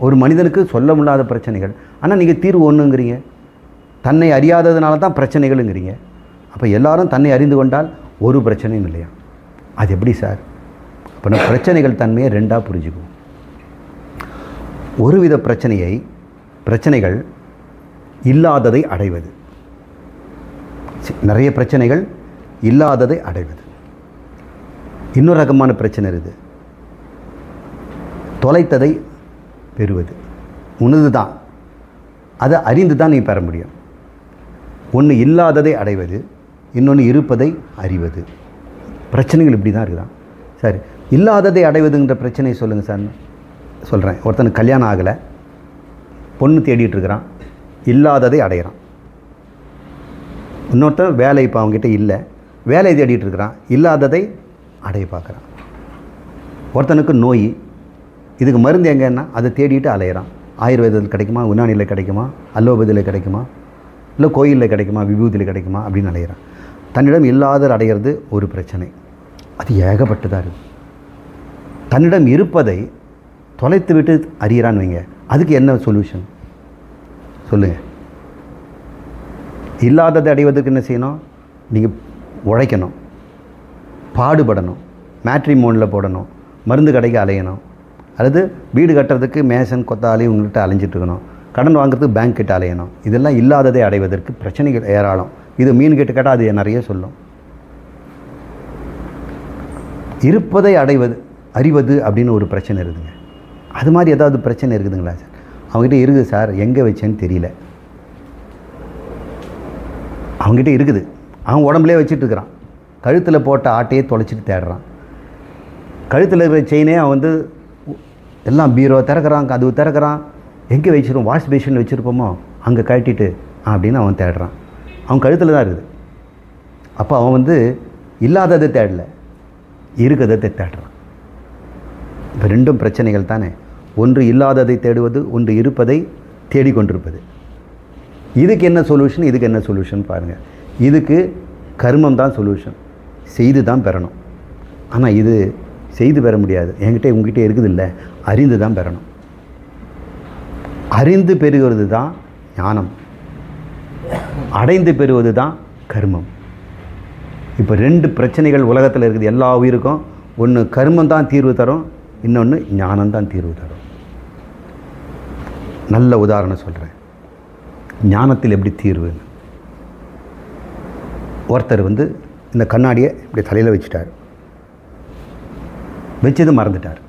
ஒரு மனிதனுக்கு சொல்ல முடியாத பிரச்சனைகள். ஆனால் நீங்கள் தீர்வு ஒன்றுங்கிறீங்க, தன்னை அறியாததுனால தான் பிரச்சனைகளுங்கிறீங்க. அப்போ எல்லாரும் தன்னை அறிந்து கொண்டால் ஒரு பிரச்சனையும் இல்லையா? அது எப்படி சார்? அப்போ நம்ம பிரச்சனைகள் தன்மையை 2ஆக புரிஞ்சுக்குவோம். ஒருவித பிரச்சனைகள் இல்லாததை அடைவது. நிறைய பிரச்சனைகள் இல்லாததை அடைவது. இன்னொரு ரகமான பிரச்சனை இருக்குது, தொலைத்ததை பெறுவது. உனது தான், அதை அறிந்து தான் நீ பெற முடியும். ஒன்று இல்லாததை அடைவது, இன்னொன்று இருப்பதை அறிவது. பிரச்சனைகள் இப்படி தான் இருக்குதான். சரி, இல்லாததை அடைவதுங்கிற பிரச்சனையை சொல்லுங்கள் சார். சொல்கிறேன். ஒருத்தனுக்கு கல்யாணம் ஆகலை, பொண்ணு தேடிட்டு இருக்கிறான், இல்லாததை அடைகிறான். இன்னொருத்தன் வேலை இப்போ அவங்ககிட்ட இல்லை, வேலையை தேடிட்டு இருக்கிறான், இல்லாததை அடைய பார்க்குறான். ஒருத்தனுக்கு நோய், இதுக்கு மருந்து எங்கன்னா அதை தேடிட்டு அலையிறான். ஆயுர்வேதத்தில் கிடைக்குமா, யுனானியில் கிடைக்குமா, அலோபதியில் கிடைக்குமா, இல்லை கோயிலில் கிடைக்குமா, விபூதியில் கிடைக்குமா அப்படின்னு அலையிறான். தன்னிடம் இல்லாத அடைகிறது ஒரு பிரச்சனை. அது ஏகப்பட்டதாக இருக்குது. தன்னிடம் இருப்பதை தொலைத்து விட்டு அறிகிறான்னு வைங்க, அதுக்கு என்ன சொல்யூஷன் சொல்லுங்கள்? இல்லாததை அடைவதற்கு என்ன செய்யணும்? நீங்கள் உழைக்கணும், பாடுபடணும், மேட்ரிமோனியில் போடணும், மருந்து கடைக்கு அலையணும், அல்லது வீடு கட்டுறதுக்கு மேசன் கொத்தாலி உங்கள்கிட்ட அலைஞ்சிட்ருக்கணும், கடன் வாங்குறதுக்கு பேங்க் கிட்ட அலையணும். இதெல்லாம் இல்லாததை அடைவதற்கு பிரச்சனைகள் ஏராளம். இது மீன் கிட்ட கேட்டால் அது நிறைய சொல்லும். இருப்பதை அறிவது அப்படின்னு ஒரு பிரச்சனை இருக்குதுங்க. அது மாதிரி ஏதாவது பிரச்சனை இருக்குதுங்களா சார்? அவங்ககிட்ட இருக்குது சார், எங்கே வச்சேன்னு தெரியல. அவங்ககிட்ட இருக்குது, அவன் உடம்புலே வச்சுட்டு இருக்கிறான். கழுத்தில் போட்ட ஆட்டையே தொலைச்சிட்டு தேடுறான். கழுத்தில் இருக்கிற செயினே அவன் வந்து எல்லாம் பீரோ திறக்கிறான், கதவு திறக்கிறான், எங்கே வச்சிருவோம், வாஷ் பேஷனில் வச்சுருப்போமோ அங்கே கழட்டிட்டு அப்படின்னு அவன் தேடுறான். அவன் கழுத்தில் தான் இருக்குது. அப்போ அவன் வந்து இல்லாததை தேடலை, இருக்கிறதை தேடுறான். இப்போ ரெண்டும் பிரச்சனைகள் தானே. ஒன்று இல்லாததை தேடுவது, ஒன்று இருப்பதை தேடிக்கொண்டிருப்பது. இதுக்கு என்ன சொல்யூஷன், இதுக்கு என்ன சொல்யூஷன் பாருங்கள். இதுக்கு கர்மம் தான் சொல்யூஷன், செய்து தான் பெறணும். ஆனால் இது செய்து பெற முடியாது, என்கிட்ட உங்ககிட்ட இருக்குது இல்லை, அறிந்து தான் பெறணும். அறிந்து பெறுவது தான் ஞானம், அடைந்து பெறுவது தான் கர்மம். இப்போ 2 பிரச்சனைகள் உலகத்தில் இருக்குது எல்லா உயிருக்கும். ஒன்று கர்மம் தான் தீர்வு தரும், இன்னொன்று ஞானம் தான் தீர்வு தரும். நல்ல உதாரணம் சொல்கிறேன். ஞானத்தில் எப்படி தீர்வுன்னு, ஒருத்தர் வந்து இந்த கண்ணாடியை இப்படி தலையில் வச்சுட்டார், வச்சது மறந்துட்டார்.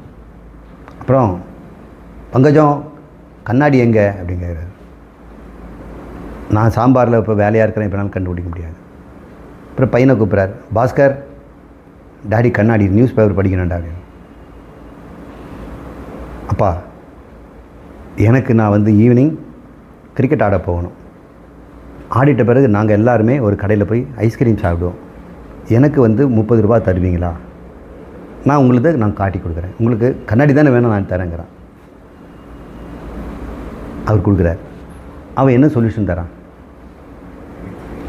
அப்புறம் பங்கஜம் கண்ணாடி எங்கே அப்படிங்கிறார். நான் சாம்பாரில் இப்போ வேலையாக இருக்கிறேன், இப்போ நான் கண்டுபிடிக்க முடியாது. அப்புறம் பையனை கூப்பிட்றாரு, பாஸ்கர் டாடி கண்ணாடி நியூஸ் பேப்பர் படிக்கணும்டா அப்படின்னு. அப்பா எனக்கு நான் வந்து ஈவினிங் கிரிக்கெட் ஆட போகணும். ஆடிட்ட பிறகு நாங்கள் எல்லாருமே ஒரு கடையில் போய் ஐஸ்கிரீம் சாப்பிடுவோம். எனக்கு வந்து 30 ரூபா தருவீங்களா? நான் உங்களுக்கு நான் காட்டி கொடுக்குறேன். உங்களுக்கு கண்ணாடி தானே வேணும், நான் தரேங்கிறான். அவர் கொடுக்குறார். அவன் என்ன சொல்யூஷன் தரான்?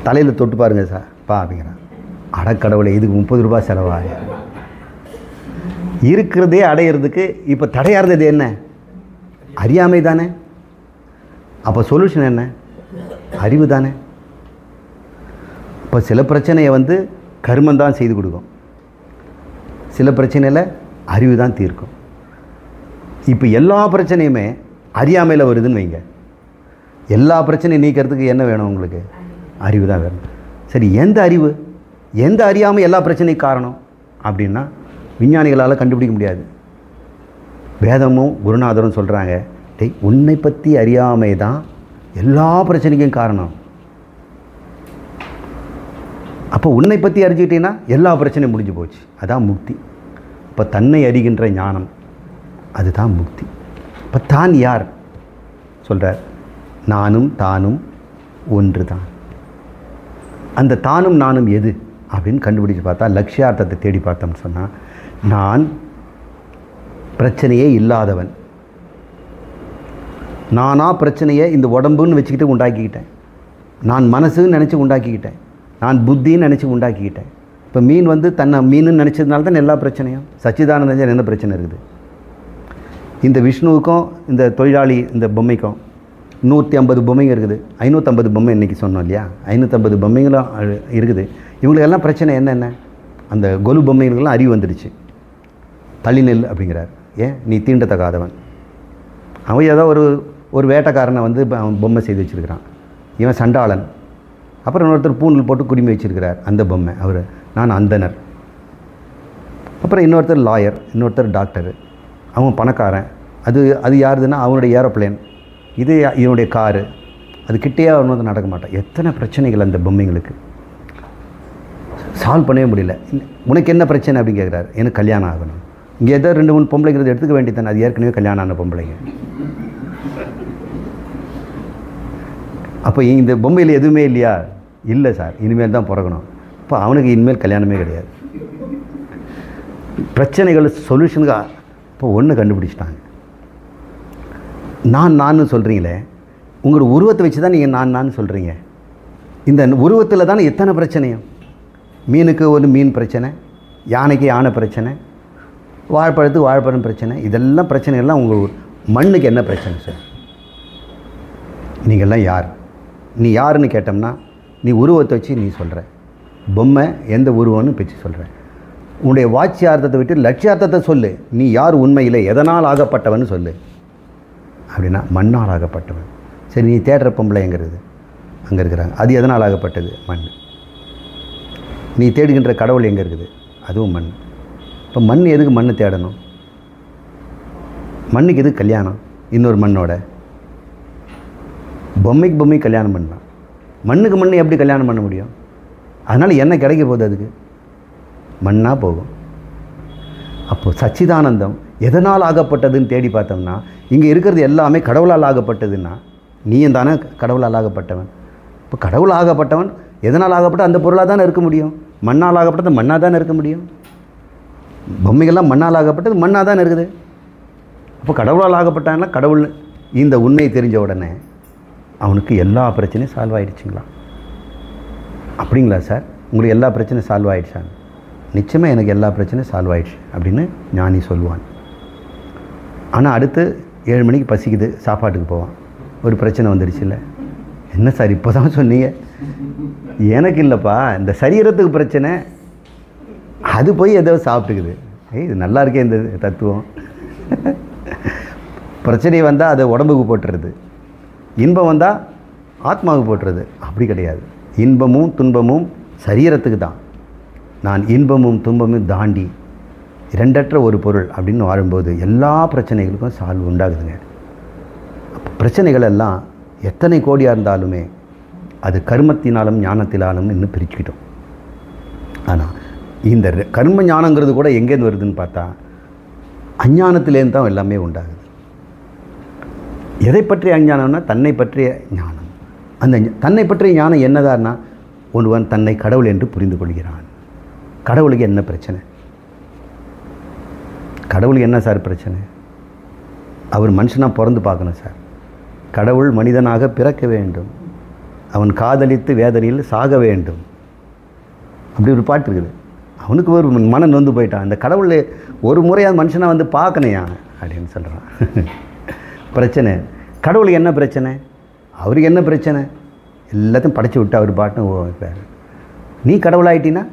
தலையில் தொட்டு பாருங்க சார் பா அப்படிங்கிறான். அடக்கடவுளை, இதுக்கு 30 ரூபா செலவா? இருக்கிறதே அடையிறதுக்கு இப்போ தடையாகிறது என்ன? அறியாமை தானே. அப்போ சொல்யூஷன் என்ன? அறிவு தானே. இப்போ சில பிரச்சனையை வந்து கர்மந்தான் செய்து கொடுக்கும், சில பிரச்சனையில் அறிவு தான் தீர்க்கும். இப்போ எல்லா பிரச்சனையுமே அறியாமையில் வருதுன்னு வைங்க. எல்லா பிரச்சனையும் நீக்கிறதுக்கு என்ன வேணும் உங்களுக்கு? அறிவு தான் வேணும். சரி, எந்த அறிவு, எந்த அறியாமை எல்லா பிரச்சனைக்கும் காரணம் அப்படின்னா விஞ்ஞானிகளால் கண்டுபிடிக்க முடியாது. வேதமும் குருநாதரும் சொல்கிறாங்க, டேய், உன்னை பற்றி அறியாமை தான் எல்லா பிரச்சனைக்கும் காரணம். அப்போ உன்னை பற்றி அறிஞ்சிக்கிட்டீங்கன்னா எல்லா பிரச்சனையும் முடிஞ்சு போச்சு. அதான் முக்தி. இப்போ தன்னை அறிகின்ற ஞானம், அதுதான் முக்தி. இப்போ தான் யார் சொல்கிறார்? நானும் தானும் ஒன்று தான். அந்த தானும் நானும் எது அப்படின்னு கண்டுபிடிச்சு பார்த்தா, லட்சியார்த்தத்தை தேடி பார்த்தோம்னு சொன்னால், நான் பிரச்சனையே இல்லாதவன். நானாக பிரச்சனையை இந்த உடம்புன்னு வச்சுக்கிட்டு உண்டாக்கிக்கிட்டேன். நான் மனசுன்னு நினச்சி உண்டாக்கிக்கிட்டேன். நான் புத்தின்னு நினச்சி உண்டாக்கிக்கிட்டேன். இப்போ மீன் வந்து தன்னை மீனுன்னு நினச்சதுனால தான் எல்லா பிரச்சனையும். சச்சிதானந்தன் என்ன பிரச்சனை இருக்குது? இந்த விஷ்ணுவுக்கும் இந்த தொழிலாளி இந்த பொம்மைக்கும் 150 பொம்மைங்க இருக்குது. 550 பொம்மை இன்றைக்கி சொன்னோம் இல்லையா? 550 பொம்மைங்களும் இருக்குது. இவங்களுக்கெல்லாம் பிரச்சனை என்னென்ன? அந்த கொலு பொம்மைகளுக்கெல்லாம் அறிவு வந்துடுச்சு. தள்ளிநெல் அப்படிங்கிறார். ஏன்? நீ தீண்டத்தகாதவன். அவன் ஏதோ ஒரு வேட்டைக்காரனை வந்து அவன் பொம்மை செய்து வச்சுருக்கிறான். இவன் சண்டாளன். அப்புறம் இன்னொருத்தர் பூணூல் போட்டு குடிமை வச்சுருக்கிறார், அந்த பொம்மை. அவர் நான் அந்தனர். அப்புறம் இன்னொருத்தர் லாயர், இன்னொருத்தர் டாக்டரு. அவன் பணக்காரன். அது யாருதுன்னா அவனுடைய ஏரோப்ளேன். இது இவனுடைய காரு. அது கிட்டேயே அவன் வந்து நடக்க மாட்டான். எத்தனை பிரச்சனைகள் அந்த பொம்மைங்களுக்கு சால்வ் பண்ணவே முடியல. உனக்கு என்ன பிரச்சனை அப்படின்னு கேட்குறாரு. எனக்கு கல்யாணம் ஆகணும். இங்கே ஏதோ 2-3 பொம்பளைங்கிறது எடுத்துக்க வேண்டியதானே. அது ஏற்கனவே கல்யாணம் ஆன பொம்பளைங்க. அப்போ இந்த பொம்மையில் எதுவுமே இல்லையா? இல்லை சார், இனிமேல் தான் பிறக்கணும். இப்போ அவனுக்கு இனிமேல் கல்யாணமே கிடையாது. பிரச்சனைகள் சொல்யூஷனுக்கு இப்போ ஒன்று கண்டுபிடிச்சிட்டாங்க. நான் சொல்கிறீங்களே, உங்களோட உருவத்தை வச்சு தான் நீங்கள் நான் சொல்கிறீங்க. இந்த உருவத்தில் தானே எத்தனை பிரச்சனையும். மீனுக்கு ஒரு மீன் பிரச்சனை, யானைக்கு யானை பிரச்சனை, வாழைப்பழத்துக்கு வாழைப்பழம் பிரச்சனை. இதெல்லாம் பிரச்சனைகள்லாம் உங்கள் மண்ணுக்கு என்ன பிரச்சனை சார்? நீங்கள்லாம் யார்? நீ யாருன்னு கேட்டோம்னா நீ உருவத்தை வச்சு நீ சொல்கிற. பொம்மை எந்த உருவம்னு பிச்சு சொல்கிற. உன்னுடைய வாட்சியார்த்தத்தை விட்டு லட்சியார்த்தத்தை சொல்லு. நீ யார் உண்மையில்? எதனால் ஆகப்பட்டவன் சொல்லு. அப்படின்னா மண்ணால் ஆகப்பட்டவன். சரி, நீ தேடுற பொம்பளை எங்கிறது? அங்கே இருக்கிறாங்க. அது எதனால் ஆகப்பட்டது? மண். நீ தேடுகின்ற கடவுள் எங்கே இருக்குது? அதுவும் மண். இப்போ மண் எதுக்கு மண்ணை தேடணும்? மண்ணுக்கு எதுக்கு கல்யாணம் இன்னொரு மண்ணோட? பொம்மைக்கு கல்யாணம் பண்ணலாம். மண்ணுக்கு மண் எப்படி கல்யாணம் பண்ண முடியும்? அதனால் என்ன கிடைக்க போகுது? அதுக்கு மண்ணாக போகும். அப்போது சச்சிதானந்தம் எதனால் ஆகப்பட்டதுன்னு தேடி பார்த்தோம்னா, இங்கே இருக்கிறது எல்லாமே கடவுளால் ஆகப்பட்டதுன்னா நீயும் தானே கடவுளால் ஆகப்பட்டவன். இப்போ கடவுள் ஆகப்பட்டவன் எதனால் ஆகப்பட்ட அந்த பொருளாக தானே இருக்க முடியும். மண்ணால் ஆகப்பட்டது மண்ணாக தானே இருக்க முடியும். பொம்மைகள்லாம் மண்ணால் ஆகப்பட்டது மண்ணாக தானே இருக்குது. அப்போ கடவுளால் ஆகப்பட்டான்னா கடவுள் இந்த உண்மை தெரிஞ்ச உடனே அவனுக்கு எல்லா பிரச்சனையும் சால்வ் ஆகிடுச்சிங்களா? அப்படிங்களா சார்? உங்களுக்கு எல்லா பிரச்சனையும் சால்வ் ஆகிடுச்சாங்க? நிச்சயமாக எனக்கு எல்லா பிரச்சனையும் சால்வ் ஆகிடுச்சு அப்படின்னு ஞானி சொல்லுவான். ஆனால் அடுத்து 7 மணிக்கு பசிக்குது, சாப்பாட்டுக்கு போவான். ஒரு பிரச்சனை வந்துடுச்சு. இல்லை, என்ன சார் இப்போ தான் சொன்னீங்க? எனக்கு இல்லைப்பா, இந்த சரீரத்துக்கு பிரச்சனை. அது போய் ஏதோ சாப்பிட்டுக்குது. இது நல்லா இருக்கே இந்த தத்துவம். பிரச்சனை வந்தால் அதை உடம்புக்கு போட்டுறது, இன்பம் வந்தால் ஆத்மாவுக்கு போட்டுறது. அப்படி கிடையாது. இன்பமும் துன்பமும் சரீரத்துக்கு தான். நான் இன்பமும் துன்பமும் தாண்டி இரண்டற்ற ஒரு பொருள் அப்படின்னு வாழும்போது எல்லா பிரச்சனைகளுக்கும் சால்வ் உண்டாகுதுங்க. அப்போ பிரச்சனைகள் எல்லாம் எத்தனை கோடியாக இருந்தாலுமே அது கர்மத்தினாலும் ஞானத்தினாலும் இன்னும் பிரிச்சுக்கிட்டோம். ஆனால் இந்த கர்ம ஞானங்கிறது கூட எங்கேருந்து வருதுன்னு பார்த்தா அஞ்ஞானத்திலேருந்து தான் எல்லாமே உண்டாகுது. எதை பற்றிய அஞ்ஞானம்னா தன்னை பற்றிய ஞானம். அந்த தன்னை பற்றிய ஞானம் என்னதான்னா, ஒருவன் தன்னை கடவுள் என்று புரிந்து கொள்கிறான். கடவுளுக்கு என்ன பிரச்சனை? கடவுளுக்கு என்ன சார் பிரச்சனை? அவர் மனுஷனாக பிறந்து பார்க்கணும் சார். கடவுள் மனிதனாக பிறக்க வேண்டும், அவன் காதலித்து வேதனையில் சாக வேண்டும். அப்படி ஒரு பாட்டு இருக்குது. அவனுக்கு ஒரு மனம் நொந்து போயிட்டான். அந்த கடவுள் ஒரு முறையாக மனுஷனாக வந்து பார்க்கணையா அப்படின்னு சொல்கிறான். பிரச்சனை கடவுளுக்கு என்ன பிரச்சனை? அவருக்கு என்ன பிரச்சனை? எல்லாத்தையும் படைச்சி விட்டு அவர் பாட்டுன்னு வைப்பார். நீ கடவுளாயிட்டினா,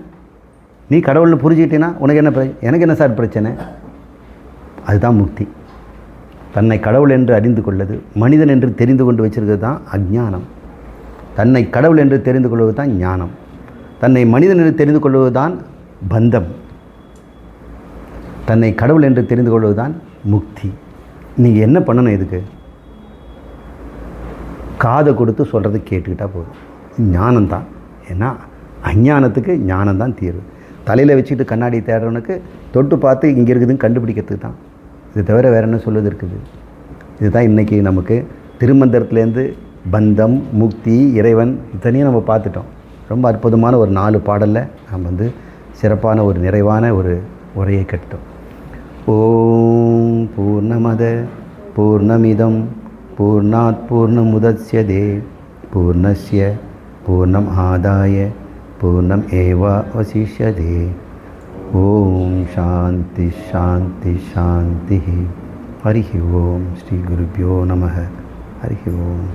நீ கடவுள்னு புரிஞ்சுக்கிட்டீன்னா உனக்கு என்ன எனக்கு என்ன சார் பிரச்சனை? அதுதான் முக்தி. தன்னை கடவுள் என்று அறிந்து கொள்ளது, மனிதன் என்று தெரிந்து கொண்டு வச்சிருக்கிறது தான் அஞ்ஞானம். தன்னை கடவுள் என்று தெரிந்து கொள்வது தான் ஞானம். தன்னை மனிதன் என்று தெரிந்து கொள்வது தான் பந்தம். தன்னை கடவுள் என்று தெரிந்து கொள்வது தான் முக்தி. நீங்கள் என்ன பண்ணணும்? இதுக்கு காதை கொடுத்து சொல்கிறது கேட்டுக்கிட்டால் போதும். ஞானம்தான். ஏன்னா அஞ்ஞானத்துக்கு ஞானம்தான் தீர்வு. தலையில் வச்சுக்கிட்டு கண்ணாடி தேடுறவனுக்கு தொட்டு பார்த்து இங்கே இருக்குதுன்னு கண்டுபிடிக்கிறதுக்கு தான். இது தவிர வேறு என்ன சொல்வது இருக்குது? இதுதான் இன்றைக்கி நமக்கு திருமந்திரத்துலேருந்து பந்தம், முக்தி, இறைவன் இத்தனையும் நம்ம பார்த்துட்டோம். ரொம்ப அற்புதமான ஒரு 4 பாடலில் நம்ம சிறப்பான ஒரு நிறைவான ஒரு உரையை கட்டோம். ஓம் பூர்ணமத பூர்ணமிதம் பூர்ணாத் பூர்ணமுதச்யதே பூர்ணஸ்ய பூர்ணம் ஆதாய பூர்ணம் ஏவா வசிஷ்யதே. ஓம் சாந்தி சாந்தி சாந்தி. ஹரி ஓம். ஸ்ரீ குருப்யோ நமः. ஹரி ஓம்.